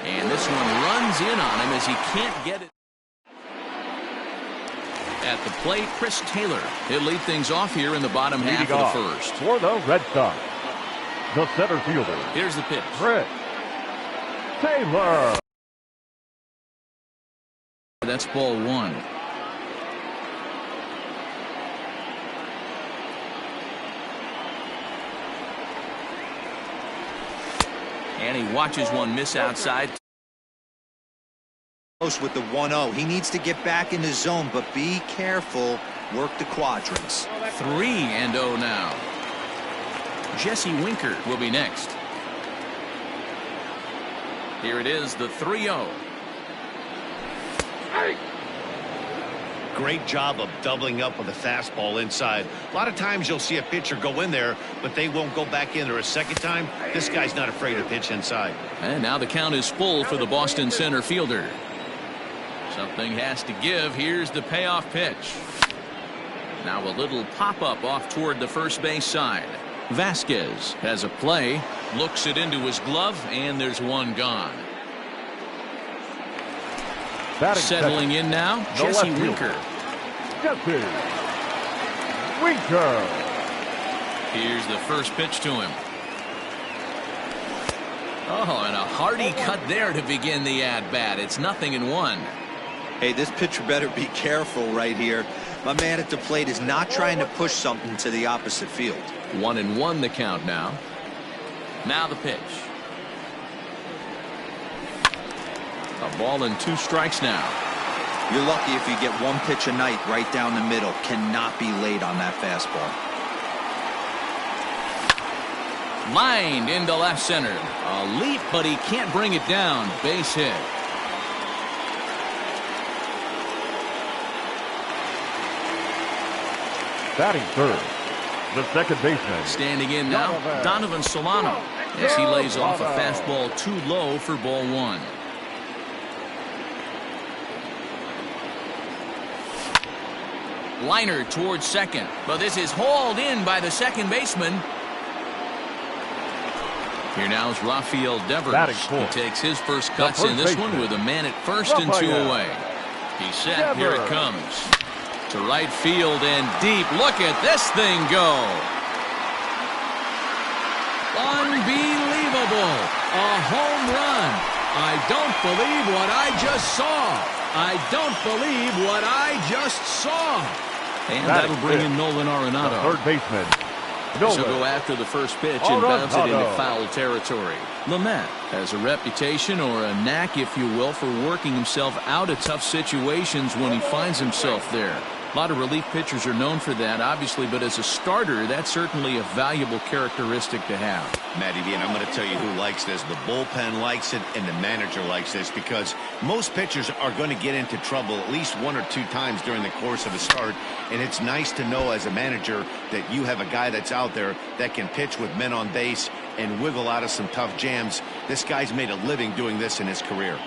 And this one runs in on him as he can't get it. At the plate, Chris Taylor. He'll lead things off here in the bottom half of the first. For the Red Sox, the center fielder. Here's the pitch. Chris Taylor. That's ball one. And he watches one miss outside. With the 1-0, he needs to get back in the zone, but be careful. Work the quadrants. 3-0 now. Jesse Winker will be next. Here it is, the 3-0. Great job of doubling up with a fastball inside. A lot of times you'll see a pitcher go in there, but they won't go back in there a second time. This guy's not afraid to pitch inside. And now the count is full for the Boston center fielder. Something has to give. Here's the payoff pitch. Now a little pop-up off toward the first base side. Vasquez has a play, looks it into his glove, and there's one gone. Settling in now, Jesse Winker. Jesse Winker. Here's the first pitch to him. Oh, and a hearty cut there to begin the at-bat. It's 0-1. Hey, this pitcher better be careful right here. My man at the plate is not trying to push something to the opposite field. 1-1 the count now. Now the pitch. A ball and 2 strikes now. You're lucky if you get one pitch a night right down the middle. Cannot be late on that fastball. Lined into left center. A leap, but he can't bring it down. Base hit. Batting third, the second baseman. Standing in now, Donovan Solano, as he lays off a fastball too low for ball one. Liner towards second, but this is hauled in by the second baseman. Here now is Rafael Devers. He takes his first cuts in this one with a man at first and 2 away. He's set. Here it comes. To right field and deep. Look at this thing go. Unbelievable. A home run. I don't believe what I just saw. I don't believe what I just saw. And that'll bring in Nolan Arenado. The third baseman, No So way. go after the first pitch and bounce it into Arenado. foul territory. Lamet has a reputation, or a knack if you will, for working himself out of tough situations when he finds himself there. A lot of relief pitchers are known for that, obviously, but as a starter, that's certainly a valuable characteristic to have. Matty V, and I'm going to tell you who likes this. The bullpen likes it, and the manager likes this, because most pitchers are going to get into trouble at least 1 or 2 times during the course of a start, and it's nice to know as a manager that you have a guy that's out there that can pitch with men on base and wiggle out of some tough jams. This guy's made a living doing this in his career.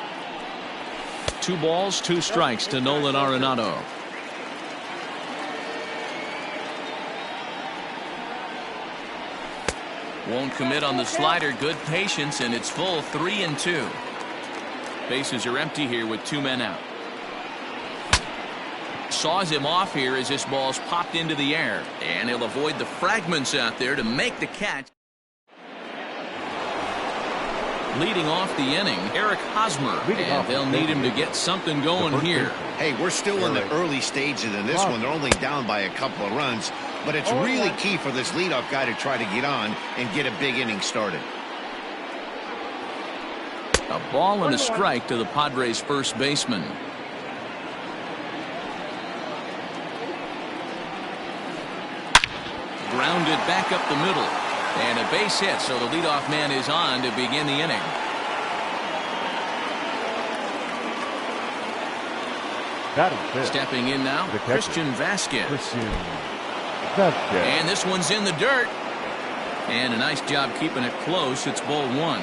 2 balls, 2 strikes to Nolan Arenado. Won't commit on the slider. Good patience, and it's full. 3-2. Bases are empty here with 2 men out. Saws him off here as this ball's popped into the air, and he'll avoid the fragments out there to make the catch. Leading off the inning, Eric Hosmer, and they'll need him to get something going here. Hey, we're still in the early stages in this one. They're only down by a couple of runs, but it's really key for this leadoff guy to try to get on and get a big inning started. A ball and a strike to the Padres' first baseman. Grounded back up the middle. And a base hit, so the leadoff man is on to begin the inning. Stepping in now, Christian Vasquez. And this one's in the dirt. And a nice job keeping it close. It's ball 1.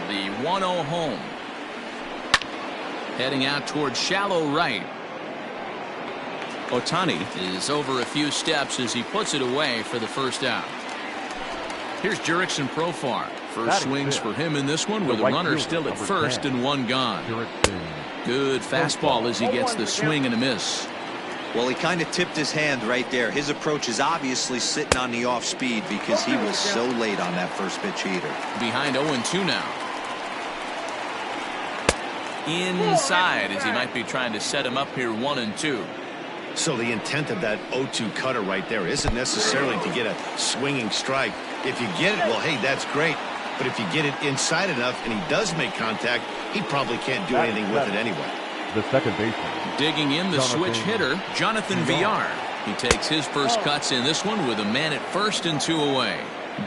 The 1-0 home. Heading out towards shallow right. Ohtani is over a few steps as he puts it away for the first out. Here's Jurickson Profar. First swings for him in this one with a runner still at first and 1 gone. Good fastball as he gets the swing and a miss. Well, he kind of tipped his hand right there. His approach is obviously sitting on the off speed because he was so late on that first pitch heater. Behind 0-2 now. Inside as he might be trying to set him up here 1-2. So the intent of that 0-2 cutter right there isn't necessarily to get a swinging strike. If you get it, well, hey, that's great. But if you get it inside enough and he does make contact, he probably can't do anything with it anyway. The second baseman. Digging in the switch hitter, Jonathan Villar. He takes his first cuts in this one with a man at first and 2 away.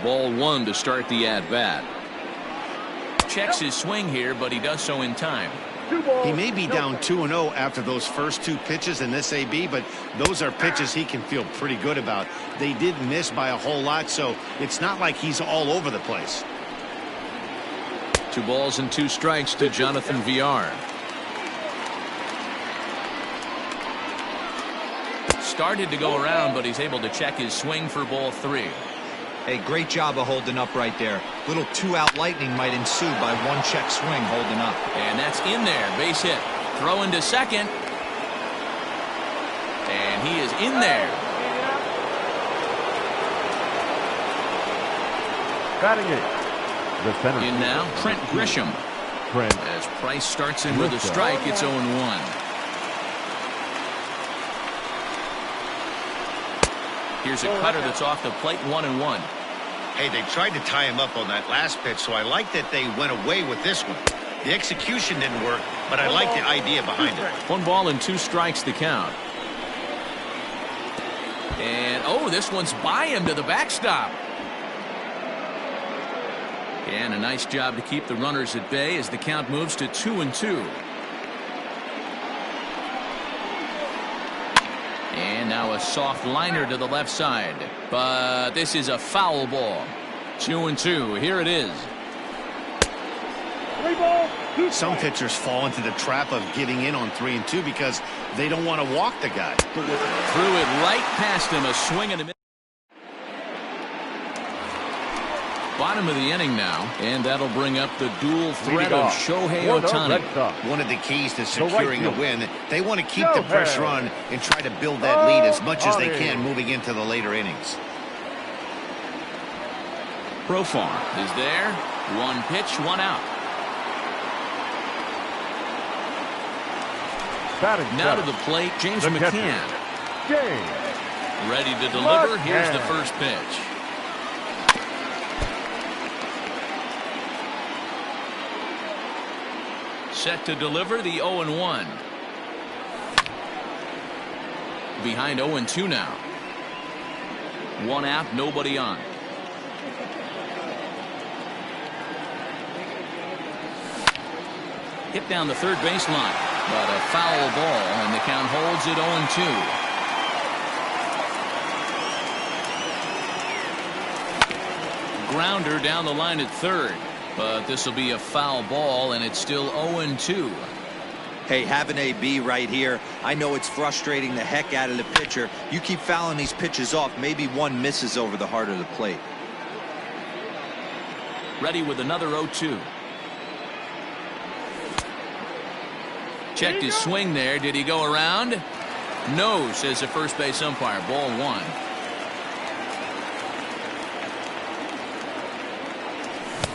Ball 1 to start the at-bat. Checks his swing here, but he does so in time. He may be down 2-0 after those first 2 pitches in this AB, but those are pitches he can feel pretty good about. They did miss by a whole lot, so it's not like he's all over the place. 2 balls and 2 strikes to Jonathan Villar. Started to go around, but he's able to check his swing for ball 3. Hey, great job of holding up right there. Little 2-out lightning might ensue by 1 check swing holding up. And that's in there. Base hit. Throw into second. And he is in there. Batting it. The center. In now, Trent Grisham. As Price starts in with a strike, it's 0-1. Here's a cutter that's off the plate, 1-1. Hey, they tried to tie him up on that last pitch, so I like that they went away with this one. The execution didn't work, but I like the idea behind it. 1 ball and 2 strikes the count. And, oh, this one's by him to the backstop. And a nice job to keep the runners at bay as the count moves to 2-2. And now a soft liner to the left side. But this is a foul ball. 2-2. Here it is. Some pitchers fall into the trap of giving in on 3-2 because they don't want to walk the guy. Threw it right past him. A swing and a miss. Bottom of the inning now, and that'll bring up the dual threat of Shohei Ohtani. One of the keys to securing a win, they want to keep the pressure on and try to build that lead as much as they can moving into the later innings. Profar is there. 1 pitch, 1 out. Batting Now to center, the plate, James the McCann. catcher, James. Ready to deliver. Here's the McCann. first pitch. Set to deliver the 0-1. Behind 0-2 now. One out, nobody on. Hit down the third baseline, but a foul ball, and the count holds at 0-2. Grounder down the line at third, but this will be a foul ball, and it's still 0-2. Hey, have an AB right here. I know it's frustrating the heck out of the pitcher. You keep fouling these pitches off, maybe one misses over the heart of the plate. Ready with another 0-2. Checked his swing there. Did he go around? No, says the first base umpire. Ball one.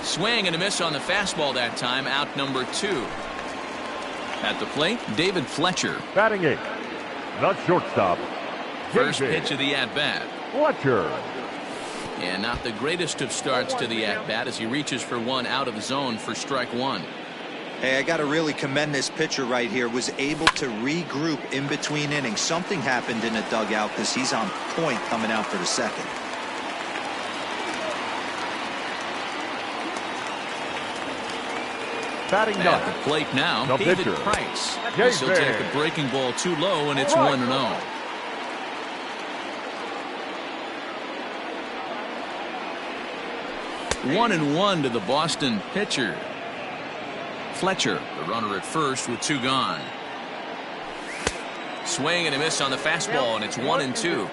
Swing and a miss on the fastball that time. Out number 2. At the plate, David Fletcher. Batting 8, the shortstop, First David pitch of the at-bat. Fletcher. And not the greatest of starts to the at-bat as he reaches for one out of the zone for strike one. Hey, I got to really commend this pitcher right here. Was able to regroup in between innings. Something happened in the dugout because he's on point coming out for the second. Batting At 9, the plate now, the David pitcher, Price. David. This will take a breaking ball too low, and it's 1-0. 1-1 to the Boston pitcher. Fletcher, the runner at first with 2 gone. Swing and a miss on the fastball, and it's 1-2.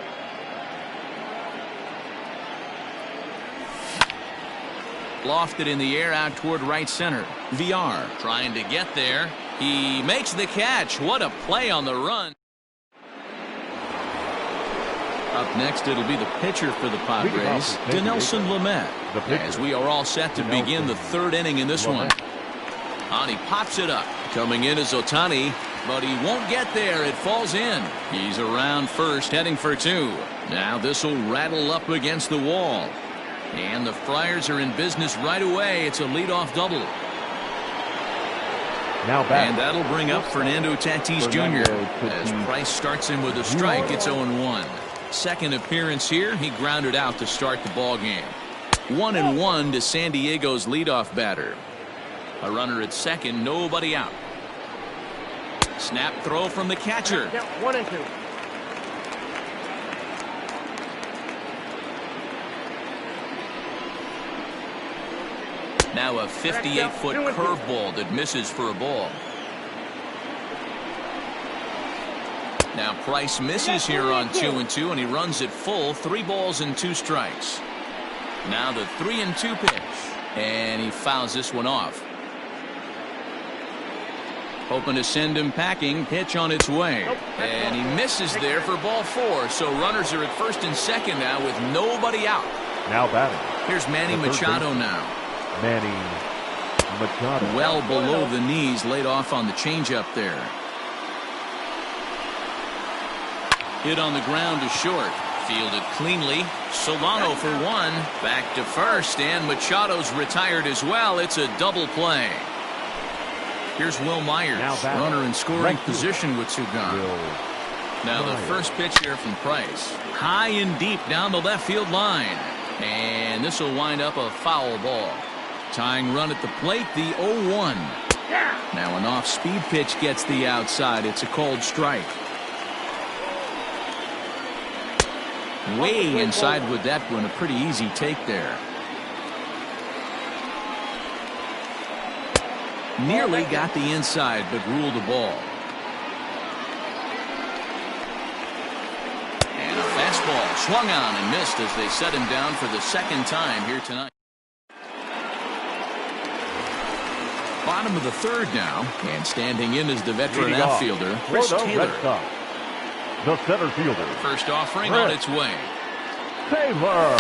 Lofted in the air out toward right center. VR trying to get there. He makes the catch. What a play on the run. Up next, it'll be the pitcher for the Padres, Dinelson Lamet, as we are all set to begin the third inning in this one. And he pops it up. Coming in is Ohtani, but he won't get there. It falls in. He's around first, heading for 2. Now this will rattle up against the wall. And the Friars are in business right away. It's a leadoff double. now back. And that'll bring up Fernando Tatis Jr. As Price starts him with a strike, it's 0-1. Second appearance here, he grounded out to start the ball game. 1-1 to San Diego's leadoff batter. A runner at second, nobody out. Snap throw from the catcher. 1-2. Now a 58-foot curveball that misses for a ball. Now Price misses here on 2-2, and he runs it full. 3 balls and 2 strikes. Now the 3-2 pitch, and he fouls this one off. Hoping to send him packing. Pitch on its way, and he misses there for ball 4. So runners are at first and second now with nobody out. Now batting. Here's Manny Machado now. Manny Machado. Well below the knees, laid off on the changeup there. Hit on the ground to short. Fielded cleanly. Solano for 1. Back to first, and Machado's retired as well. It's a double play. Here's Will Myers, runner in scoring position with 2 gone. Now the first pitch here from Price. High and deep down the left field line. And this will wind up a foul ball. Tying run at the plate, the 0-1. Now an off-speed pitch gets the outside. It's a called strike. Way inside with that one. A pretty easy take there. Nearly got the inside, but ruled the ball. And a fastball swung on and missed as they set him down for the second time here tonight. Bottom of the third now, and standing in is the veteran outfielder, Chris Taylor. The center fielder. First offering on its way. Taylor.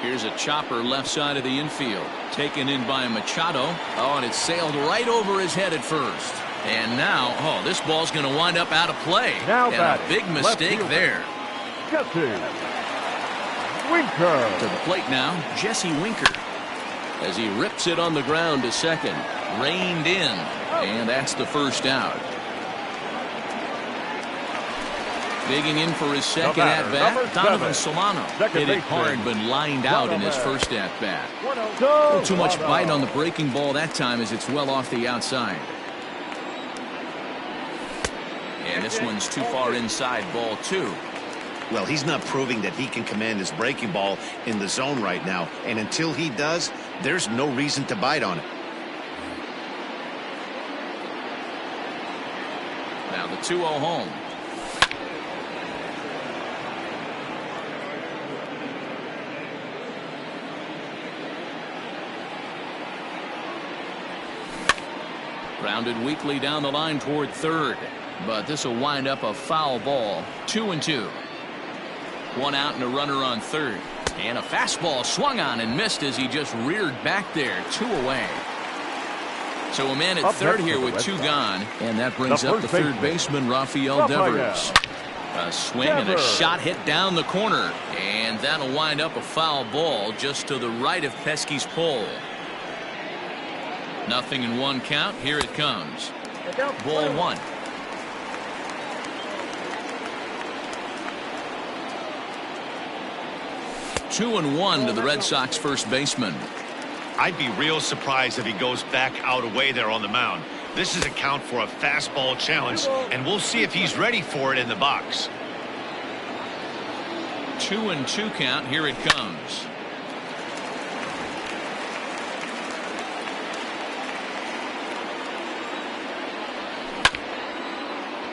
Here's a chopper left side of the infield. Taken in by Machado. Oh, and it sailed right over his head at first. And now, oh, this ball's going to wind up out of play. Now and batting, a big mistake there. Jesse Winker. To the plate now, Jesse Winker. As he rips it on the ground to second. Reined in. And that's the first out. Digging in for his second at-bat, Donovan Solano. Hit it hard, but lined out in his first at-bat. Too much bite on the breaking ball that time as it's well off the outside. And this one's too far inside, ball 2. Well, he's not proving that he can command his breaking ball in the zone right now. And until he does, there's no reason to bite on it. Now the 2-0 home. Grounded weakly down the line toward third. But this will wind up a foul ball. 2-2. 1 out and a runner on third. And a fastball swung on and missed as he just reared back there. 2 away. So a man at third here with 2 gone. And that brings up the third baseman, Rafael Devers. A swing and a shot hit down the corner. And that'll wind up a foul ball just to the right of Pesky's pole. 0-1 count. Here it comes. Ball 1. Two and 1 to the Red Sox first baseman. I'd be real surprised if he goes back out away there on the mound. This is a count for a fastball challenge, and we'll see if he's ready for it in the box. 2-2 count. Here it comes.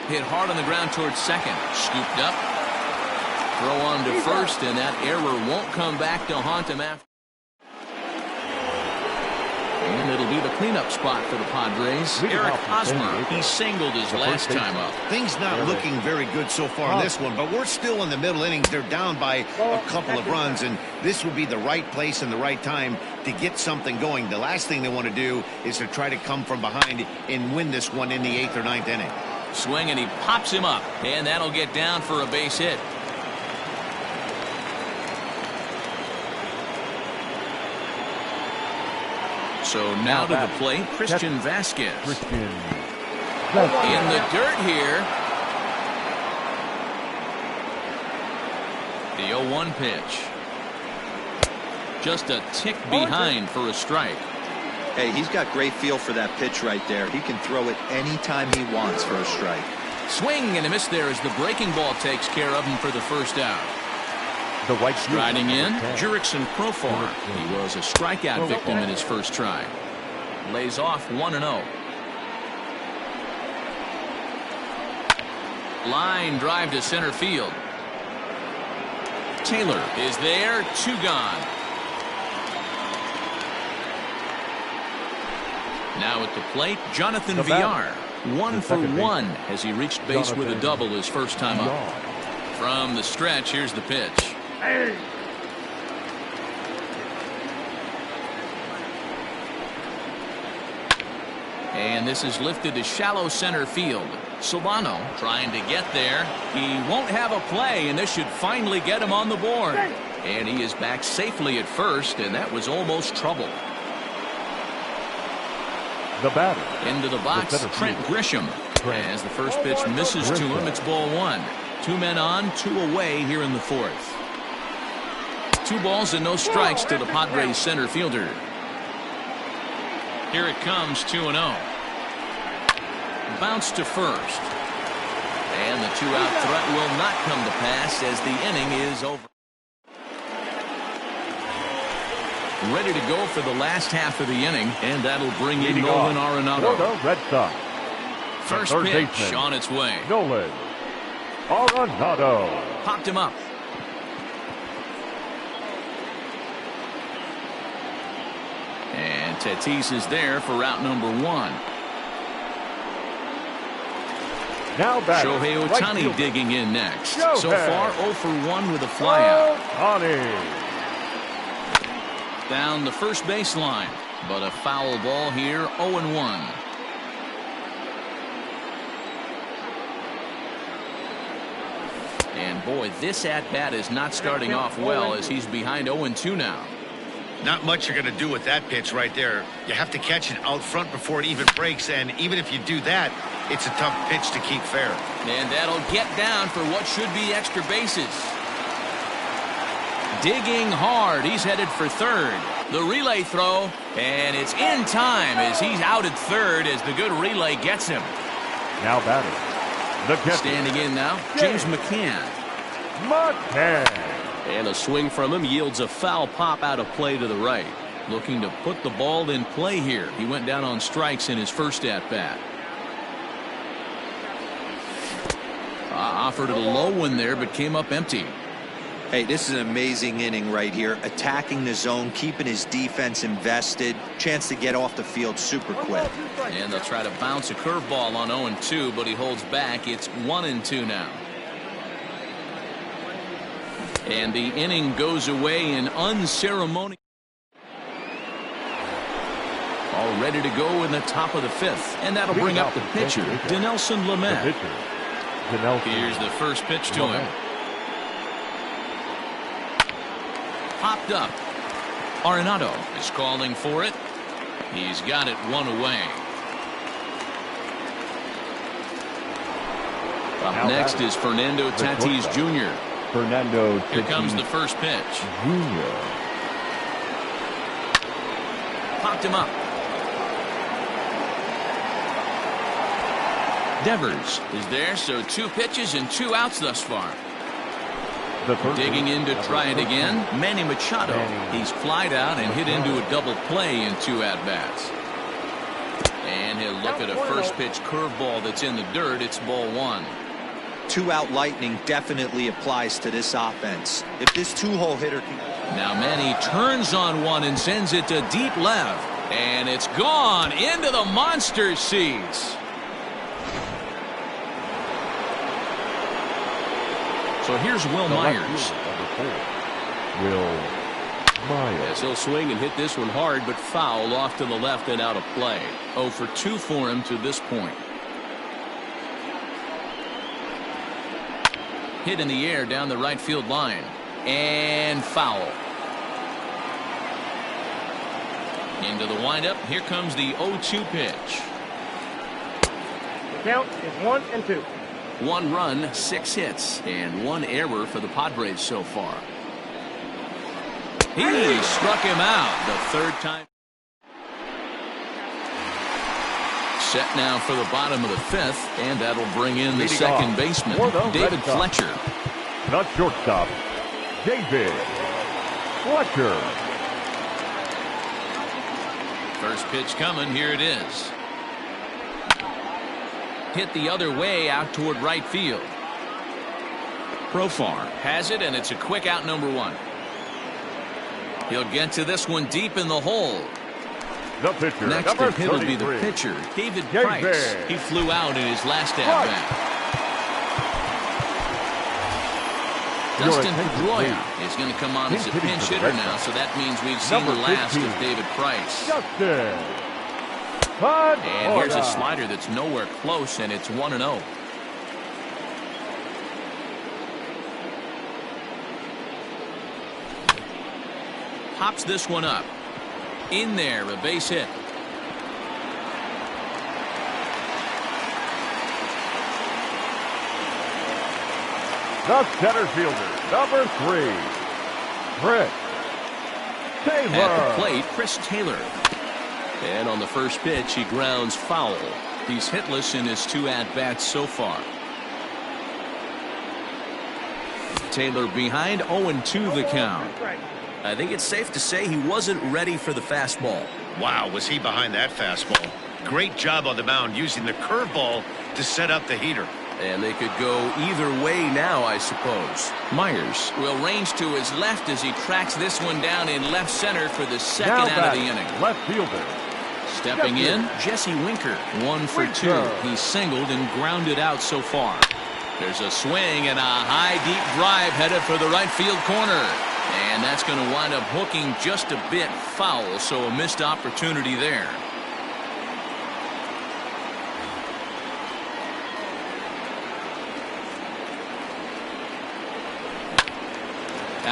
Hit hard on the ground towards second. Scooped up. Throw on to first, and that error won't come back to haunt him after. And it'll be the cleanup spot for the Padres. Eric Hosmer, he singled his last time up. Things not looking very good so far in this one, but we're still in the middle innings. They're down by a couple of runs, and this would be the right place and the right time to get something going. The last thing they want to do is to try to come from behind and win this one in the 8th or 9th inning. Swing, and he pops him up, and that'll get down for a base hit. So now to the plate, Christian Vasquez. In the dirt here. The 0-1 pitch. Just a tick behind for a strike. Hey, he's got great feel for that pitch right there. He can throw it anytime he wants for a strike. Swing and a miss there as the breaking ball takes care of him for the first out. The white Striding in, Jurickson Profar. He was a strikeout victim in his first try. Lays off 1-0. Line drive to center field. Taylor is there, 2 gone. Now at the plate, Jonathan Villar. 1 for 1 as he reached base with a double his first time up. From the stretch, here's the pitch. And this is lifted to shallow center field. Solano trying to get there. He won't have a play, and this should finally get him on the board. And he is back safely at first, and that was almost trouble. The batter. Into the box, Trent Grisham. As the first pitch misses to him, it's ball 1. 2 men on, 2 away here in the 4th. 2 balls and no strikes to the Padres center fielder. Here it comes, 2-0. Bounce to first. And the 2-out threat will not come to pass as the inning is over. Ready to go for the last half of the inning, and that'll bring in Nolan Arenado. The Red Sox. First pitch on its way. Nolan Arenado. Popped him up. And Tatis is there for route number 1. Now back. Shohei Ohtani right digging in next. So far 0 for 1 with a flyout. Down the first baseline, but a foul ball here, 0-1. boy, this at-bat is not starting off well as he's behind 0-2 now. Not much you're going to do with that pitch right there. You have to catch it out front before it even breaks, and even if you do that, it's a tough pitch to keep fair. And that'll get down for what should be extra bases. Digging hard. He's headed for third. The relay throw, and it's in time as he's out at third as the good relay gets him. Now batting, the catcher. Standing in now, James McCann. And a swing from him yields a foul pop out of play to the right. Looking to put the ball in play here. He went down on strikes in his first at-bat. Offered a low one there, but came up empty. Hey, this is an amazing inning right here. Attacking the zone, keeping his defense invested. Chance to get off the field super quick. And they'll try to bounce a curveball on 0-2, but he holds back. It's 1-2 now. And the inning goes away in unceremonious. All ready to go in the top of the fifth. And that'll bring up the pitcher, Dinelson Lamet. Here's the first pitch to him. Popped up. Arenado is calling for it. He's got it one away. Up next is Fernando Tatis Jr. Here comes the first pitch. Popped him up. Devers is there, so 2 pitches and 2 outs thus far. Digging in to try it again, Manny Machado. He's flied out and hit into a double play in 2 at-bats. And he'll look at a first pitch curveball that's in the dirt. It's ball 1. 2-out lightning definitely applies to this offense. If this 2-hole hitter can... Now Manny turns on one and sends it to deep left. And it's gone into the monster seats. So here's Will Myers. As he'll swing and hit this one hard, but foul off to the left and out of play. 0 for 2 for him to this point. Hit in the air down the right field line. And foul. Into the windup. Here comes the 0-2 pitch. The count is 1-2. 1 run, 6 hits, and 1 error for the Padres so far. He struck him out the 3rd time. Set now for the bottom of the 5th, and that'll bring in the second baseman, David Fletcher. The shortstop, David Fletcher. First pitch coming. Here it is. Hit the other way out toward right field. Profar has it, and it's a quick out, number 1. He'll get to this one deep in the hole. The pitcher, next number to hit will be the 33. pitcher, David Price. He flew out in his last at-bat. Dustin Pedroia is going to come on as a pinch hitter now, so that means we've seen the last of David Price. And here's a slider that's nowhere close, and it's 1-0. Pops this one up. In there, a base hit. The center fielder, number 3, Chris Taylor. At the plate, Chris Taylor. And on the first pitch, he grounds foul. He's hitless in his 2 at-bats so far. Taylor behind 0-2 the count. I think it's safe to say he wasn't ready for the fastball. Wow, was he behind that fastball. Great job on the mound using the curveball to set up the heater. And they could go either way now, I suppose. Myers will range to his left as he tracks this one down in left center for the second out of the inning. Left fielder. Stepping in, Jesse Winker. 1 for 2. He's singled and grounded out so far. There's a swing and a high deep drive headed for the right field corner. And that's going to wind up hooking just a bit foul, so a missed opportunity there.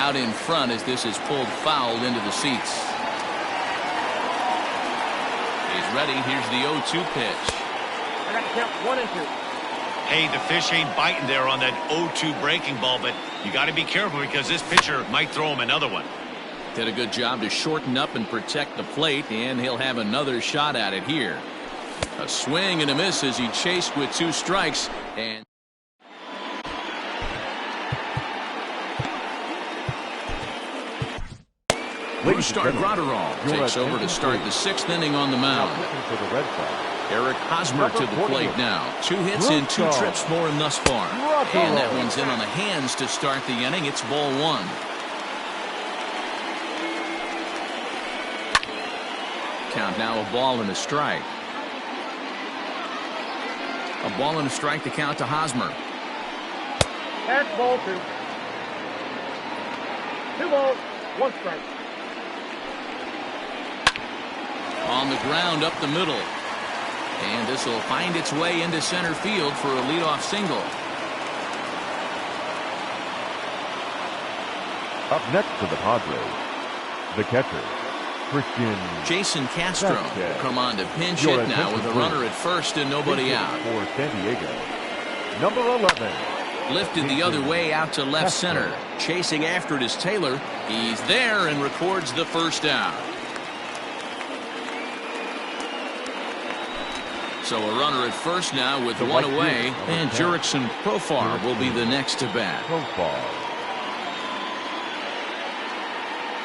out in front as this is pulled foul into the seats. He's ready. Here's the 0-2 pitch. I got to count 1 and 2. Hey, the fish ain't biting there on that 0-2 breaking ball, but you got to be careful because this pitcher might throw him another one. Did a good job to shorten up and protect the plate, and he'll have another shot at it here. A swing and a miss as he chased with 2 strikes. And Brustar Graterol takes over to start the 6th inning on the mound. Eric Hosmer to the plate now. 2 hits and 2 trips for him thus far. And that one's in on the hands to start the inning. It's ball 1. Count now a ball and a strike. A ball and a strike to count to Hosmer. That's ball 2. 2 balls, 1 strike. On the ground up the middle. And this will find its way into center field for a leadoff single. Up next for the Padres, the catcher, Jason Castro will come on to pinch hit now with a runner at first and nobody out. For San Diego, number 11. Lifted the other way out to left center. Chasing after it is Taylor. He's there and records the first out. So a runner at first now with 1 away, and Jurickson Profar will be the next to bat.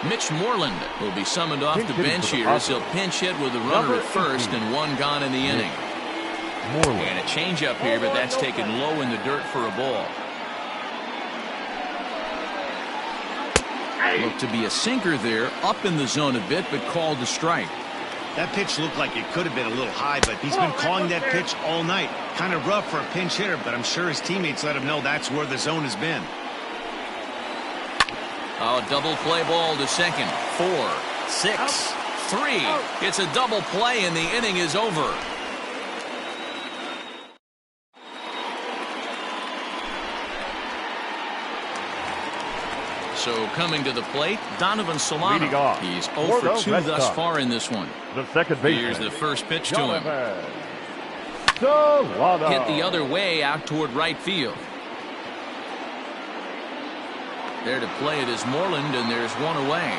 Mitch Moreland will be summoned off the bench here as he'll pinch hit with a runner at first and 1 gone in the inning. And a changeup here, but that's taken low in the dirt for a ball. Looked to be a sinker there, up in the zone a bit, but called a strike. That pitch looked like it could have been a little high, but he's been calling that pitch all night. Kind of rough for a pinch hitter, but I'm sure his teammates let him know that's where the zone has been. Oh, double play ball to second. 4, 6, 3. It's a double play and the inning is over. So coming to the plate, Donovan Solano. He's 0 for 2 thus far in this one. The second baseman. Here's the first pitch to him. Solano. Hit the other way out toward right field. There to play it is Moreland, and there's 1 away.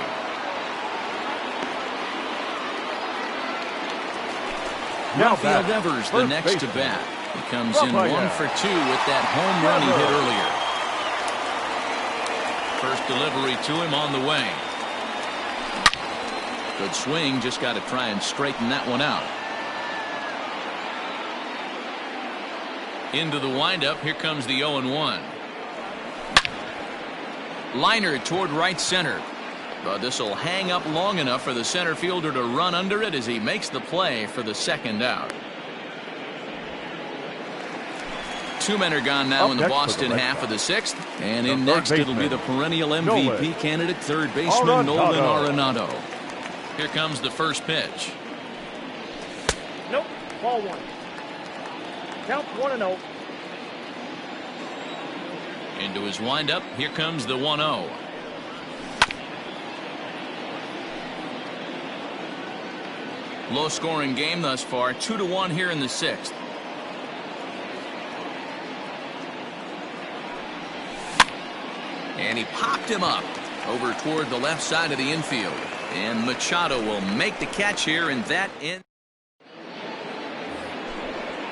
Rafael Devers, the next to bat. He comes in 1 for 2 with that home run he hit earlier. First delivery to him on the way. Good swing, just got to try and straighten that one out. Into the windup, here comes the 0-1. Liner toward right center. But this will hang up long enough for the center fielder to run under it as he makes the play for the second out. 2 men are gone now in the Boston half of the 6th. And in next it'll be the perennial MVP candidate, third baseman Nolan Arenado. Here comes the first pitch. Nope, ball 1. Count 1-0. Into his windup, here comes the 1-0. Low scoring game thus far, 2-1 here in the 6th. And he popped him up over toward the left side of the infield. And Machado will make the catch here, and that in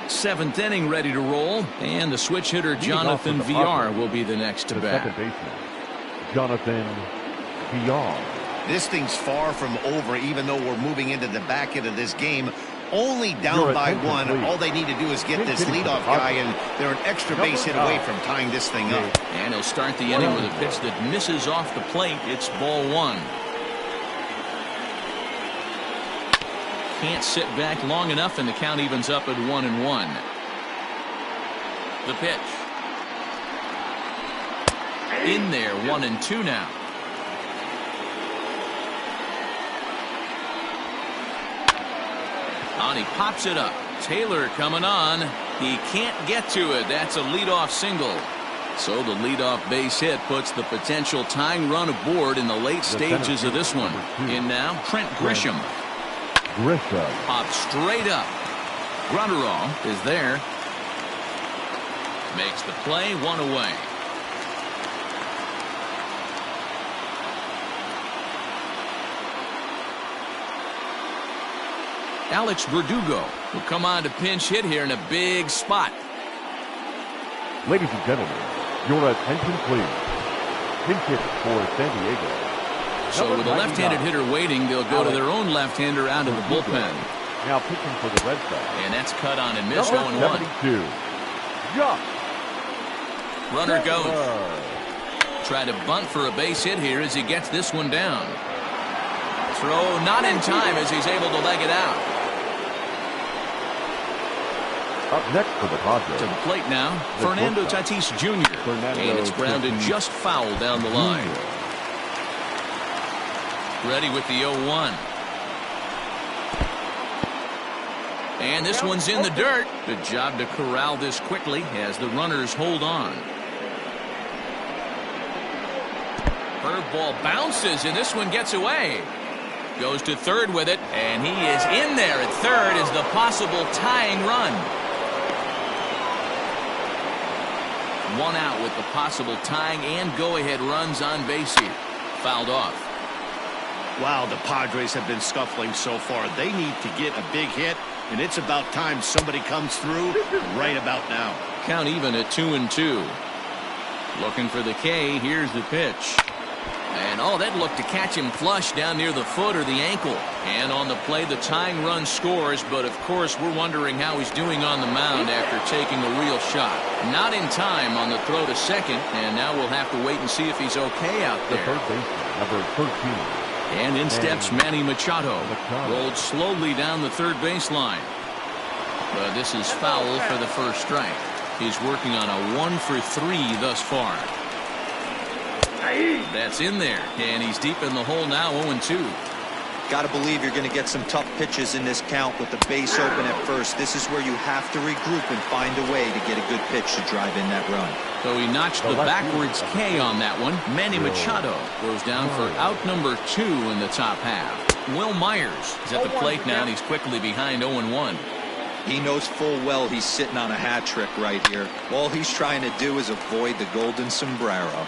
7th inning ready to roll. And the switch hitter Jonathan Villar will be the next to bat. Second baseman, Jonathan Villar. This thing's far from over, even though we're moving into the back end of this game. Only down by 1. All they need to do is get this leadoff guy, and they're an extra base hit away from tying this thing up. And he'll start the inning with a pitch that misses off the plate. It's ball 1. Can't sit back long enough, and the count evens up at 1-1. The pitch. In there, 1-2 now. On, he pops it up. Taylor coming on. He can't get to it. That's a leadoff single. So the leadoff base hit puts the potential tying run aboard in the late stages of this one. In now, Trent Grisham. Popped straight up. Grunterall is there. Makes the play, one away. Alex Verdugo will come on to pinch hit here in a big spot. Ladies and gentlemen, your attention please. Pinch hit for San Diego. So with a left-handed hitter waiting, they'll go to their own left-hander out of the bullpen. Now pitching for the Red Sox. And that's cut on and missed. 0-1. Josh. Runner goes. Try to bunt for a base hit here as he gets this one down. Throw not in time as he's able to leg it out. Up next for the Padres. To the plate now, Fernando Tatis Jr. And it's grounded just foul down the line. Ready with the 0-1. And this one's in the dirt. Good job to corral this quickly as the runners hold on. Curveball bounces and this one gets away. Goes to third with it, and he is in there at third as the possible tying run. One out with the possible tying and go-ahead runs on base here. Fouled off. Wow, the Padres have been scuffling so far. They need to get a big hit, and it's about time somebody comes through right about now. Count even at 2-2. Looking for the K. Here's the pitch. And oh, that looked to catch him flush down near the foot or the ankle. And on the play, the tying run scores, but of course we're wondering how he's doing on the mound after taking a real shot. Not in time on the throw to second, and now we'll have to wait and see if he's okay out there. The third baseman, number 13. And in steps Manny Machado. Rolled slowly down the third baseline. But this is foul for the first strike. He's working on a 1-for-3 thus far. That's in there, and he's deep in the hole now, 0-2. Got to believe you're going to get some tough pitches in this count with the base open at first. This is where you have to regroup and find a way to get a good pitch to drive in that run. So he notched the backwards K on that one. Manny Machado goes down for out number 2 in the top half. Will Myers is at the plate now, and he's quickly behind 0-1. He knows full well he's sitting on a hat trick right here. All he's trying to do is avoid the golden sombrero.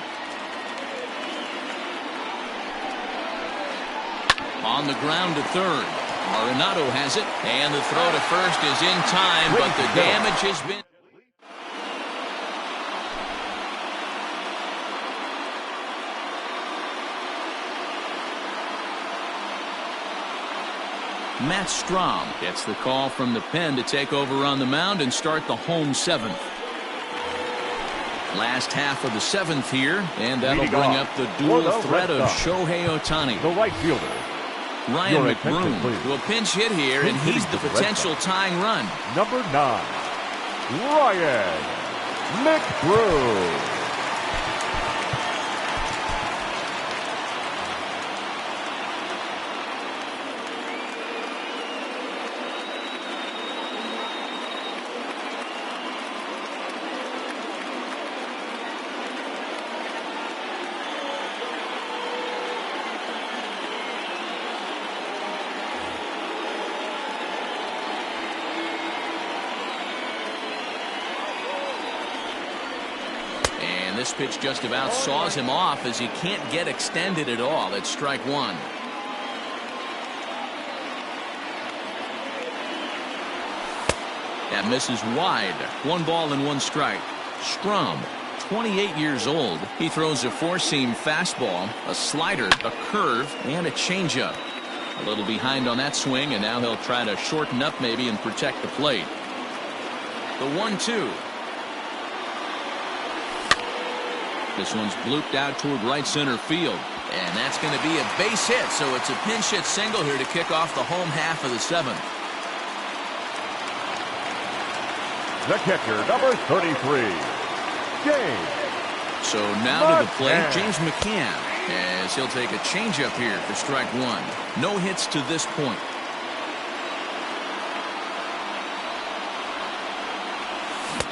On the ground to third. Arenado has it, and the throw to first is in time, but the damage has been... Matt Strahm gets the call from the pen to take over on the mound and start the home 7th. Last half of the 7th here, and that'll bring up the dual threat of Shohei Ohtani. The right fielder. Ryan McBroom to a pinch hit here, and he's the potential tying run. Number 9, Ryan McBroom. This pitch just about saws him off as he can't get extended at all. It's strike 1. That misses wide. 1 ball and 1 strike. Strahm, 28 years old. He throws a 4-seam fastball, a slider, a curve, and a changeup. A little behind on that swing, and now he'll try to shorten up maybe and protect the plate. The 1-2. This one's blooped out toward right center field. And that's going to be a base hit, so it's a pinch hit single here to kick off the home half of the 7th. The catcher, number 33, James. So now to the plate, James McCann, as he'll take a changeup here for strike 1. No hits to this point.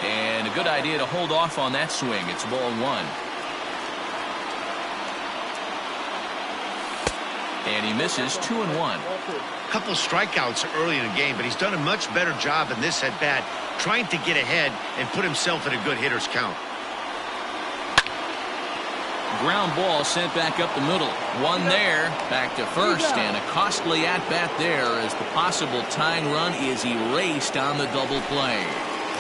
And And a good idea to hold off on that swing. It's ball one. And he misses 2-1. Couple strikeouts early in the game, but he's done a much better job in this at-bat trying to get ahead and put himself in a good hitter's count. Ground ball sent back up the middle. One there, back to first, and a costly at-bat there as the possible tying run is erased on the double play.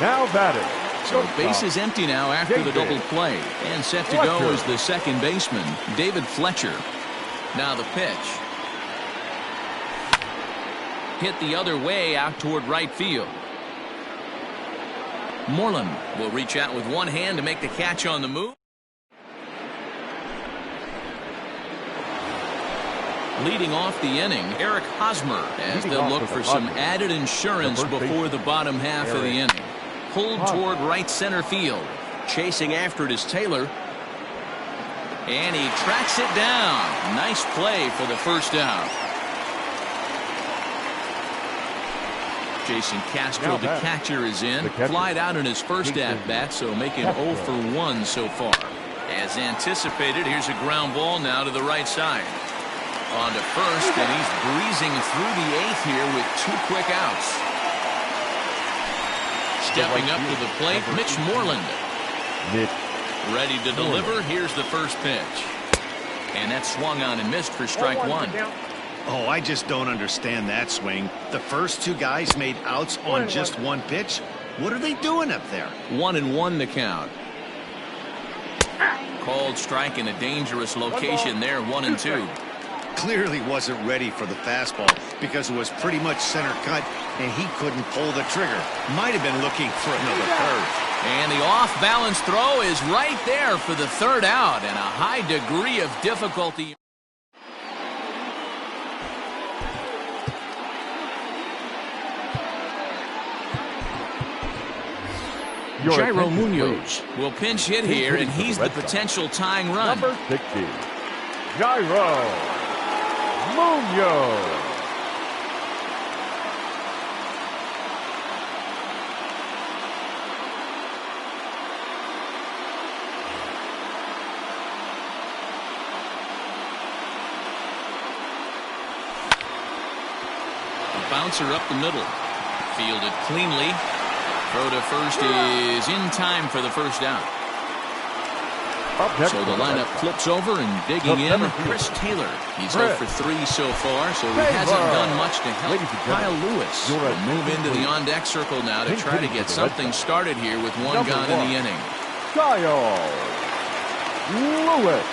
Now batting. So base is empty now after the double play. And set to go is the second baseman, David Fletcher. Now the pitch. Hit the other way out toward right field. Moreland will reach out with one hand to make the catch on the move. Leading off the inning, Eric Hosmer, as they'll look for some added insurance before the bottom half of the inning. Pulled toward right center field. Chasing after it is Taylor. And he tracks it down. Nice play for the first out. Jason Castro, the catcher, is in. Flied out in his first at-bat, so making 0 for 1 so far. As anticipated, here's a ground ball now to the right side. On to first, and he's breezing through the 8th here with 2 quick outs. Stepping up to the plate, Mitch Moreland. Ready to deliver. Here's the first pitch. And that swung on and missed for strike one. Oh, I just don't understand that swing. The first 2 guys made outs on just 1 pitch. What are they doing up there? 1-1 the count. Called strike in a dangerous location there, 1-2. Clearly wasn't ready for the fastball because it was pretty much center cut and he couldn't pull the trigger. Might have been looking for another curve. And the off-balance throw is right there for the third out, and a high degree of difficulty. Jairo Munoz will pinch hit here, and he's the potential tying run. Number 60, Jairo Munoz. Bouncer up the middle. Fielded cleanly. Throw to first is in time for the first out. So the lineup flips over and digging in, Chris Taylor. He's 0 for 3 so far, so he hasn't done much to help. Kyle Lewis will move into the on-deck circle now to try to get something started here with 1 gone in the inning. Kyle Lewis.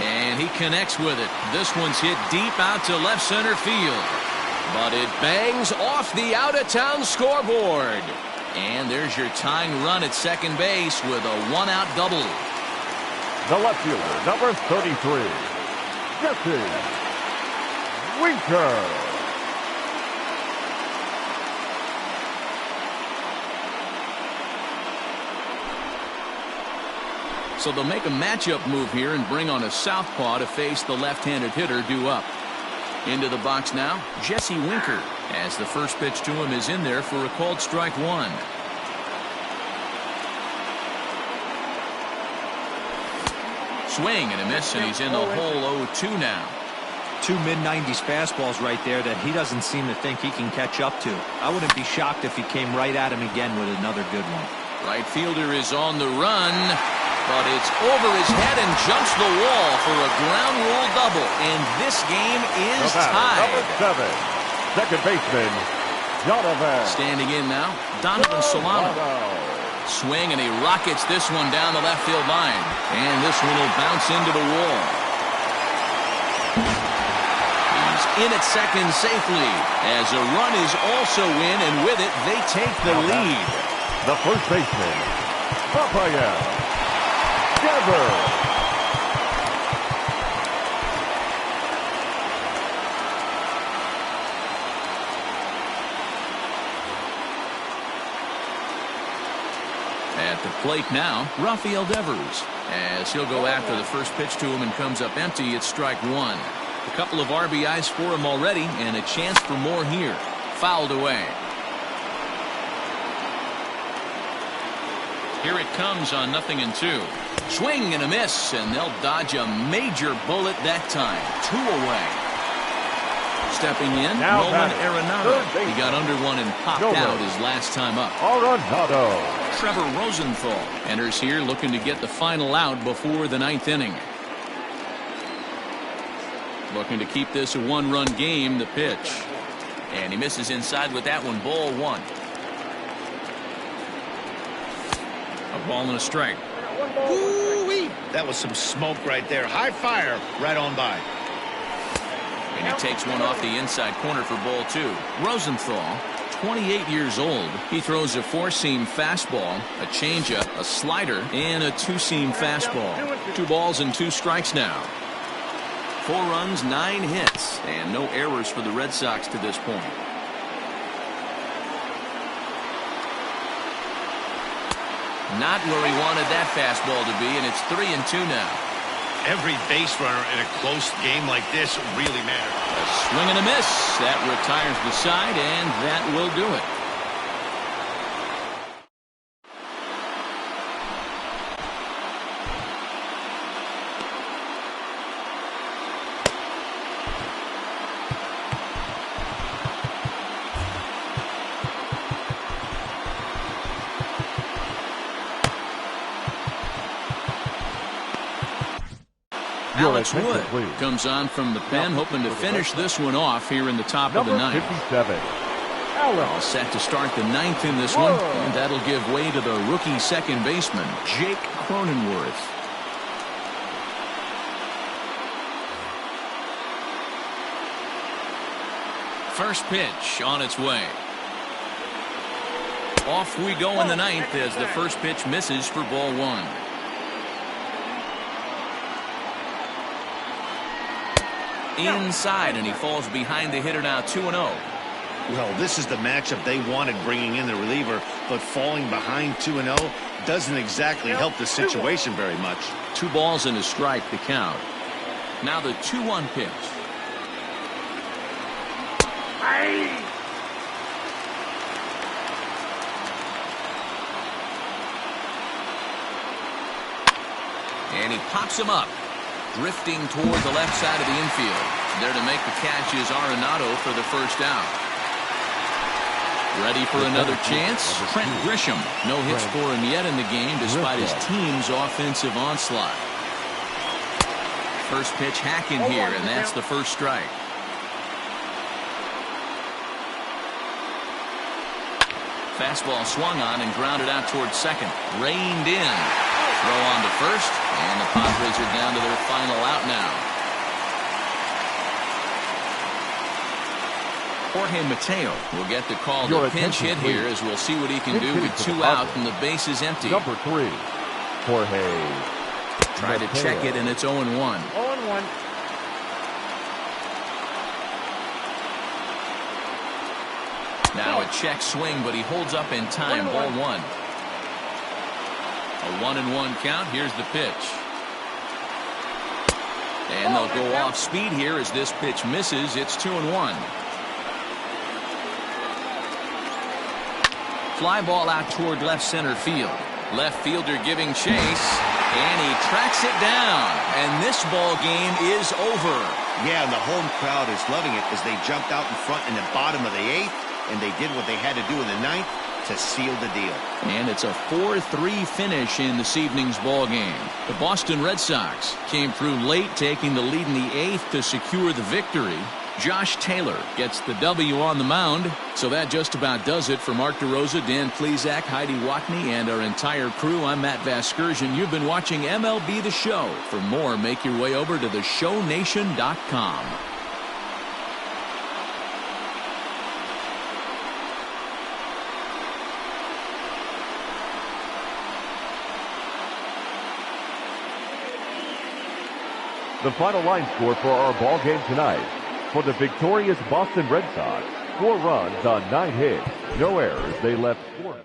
And he connects with it. This one's hit deep out to left center field. But it bangs off the out-of-town scoreboard. And there's your tying run at second base with a 1-out double. The left fielder, number 33, Jesse Winker. So they'll make a matchup move here and bring on a southpaw to face the left-handed hitter due up. Into the box now, Jesse Winker, as the first pitch to him is in there for a called strike one. Swing and a miss, and he's in the hole 0-2 now. 2 mid-90s fastballs right there that he doesn't seem to think he can catch up to. I wouldn't be shocked if he came right at him again with another good one. Right fielder is on the run, but it's over his head and jumps the wall for a ground rule double. And this game is tied. Number 7, second baseman, Donovan. Standing in now, Donovan Solano. Swing, and he rockets this one down the left field line. And this one will bounce into the wall. He's in at second safely, as a run is also in, and with it, they take the lead. The first baseman, Rafael Devers. At the plate now, Rafael Devers, as he'll go after the first pitch to him and comes up empty. It's strike one. A couple of RBIs for him already, and a chance for more here. Fouled away. Here it comes on 0-2. Swing and a miss, and they'll dodge a major bullet that time. 2 away. Stepping in, Now Nolan batting, Arenado. third He got under one and popped out his last time up. Arenado. Trevor Rosenthal enters here looking to get the final out before the 9th inning. Looking to keep this a 1-run game. The pitch. And he misses inside with that one. Ball 1. A ball and a strike. Ooh-wee. That was some smoke right there. High fire right on by. And he takes one off the inside corner for ball 2. Rosenthal, 28 years old. He throws a 4-seam fastball, a changeup, a slider, and a 2-seam fastball. 2 balls and 2 strikes now. 4 runs, 9 hits, and no errors for the Red Sox to this point. Not where he wanted that fastball to be, and it's 3-2 now. Every base runner in a close game like this really matters. A swing and a miss. That retires the side, and that will do it. Alex Wood comes on from the pen, hoping to finish this one off here in the top of the 9th. 57. All set to start the 9th in this one, and that'll give way to the rookie second baseman, Jake Cronenworth. First pitch on its way. Off we go in the 9th as the first pitch misses for ball 1. Inside, and he falls behind the hitter now. 2-0. Well, this is the matchup they wanted, bringing in the reliever, but falling behind 2-0 doesn't exactly help the situation very much. 2 balls and a strike to count. Now the 2-1 pitch. And he pops him up. Drifting toward the left side of the infield. There to make the catch is Arenado for the first out. Ready for another chance? Trent Grisham. No hits for him yet in the game despite his team's offensive onslaught. First pitch hacking here, and that's the first strike. Fastball swung on and grounded out towards second. Reined in. Throw on to first, and the Padres are down to their final out now. Jorge Mateo will get the call to pinch hit here, as we'll see what he can do with 2 out and the base is empty. Number 3, Jorge. Try to check it, and it's 0-1. 0-1. Now a check swing, but he holds up in time. Ball 1. A 1-1 count. Here's the pitch. And they'll go off speed here as this pitch misses. It's 2-1. Fly ball out toward left center field. Left fielder giving chase, and he tracks it down. And this ball game is over. Yeah, and the home crowd is loving it as they jumped out in front in the bottom of the 8th, and they did what they had to do in the 9th to seal the deal. And it's a 4-3 finish in this evening's ball game. The Boston Red Sox came through late, taking the lead in the 8th to secure the victory. Josh Taylor gets the W on the mound. So that just about does it for Mark DeRosa, Dan Plesac, Heidi Watney, and our entire crew. I'm Matt Vasgersian. You've been watching MLB The Show. For more, make your way over to theshownation.com. The final line score for our ball game tonight. For the victorious Boston Red Sox, 4 runs on 9 hits, no errors. They left 4.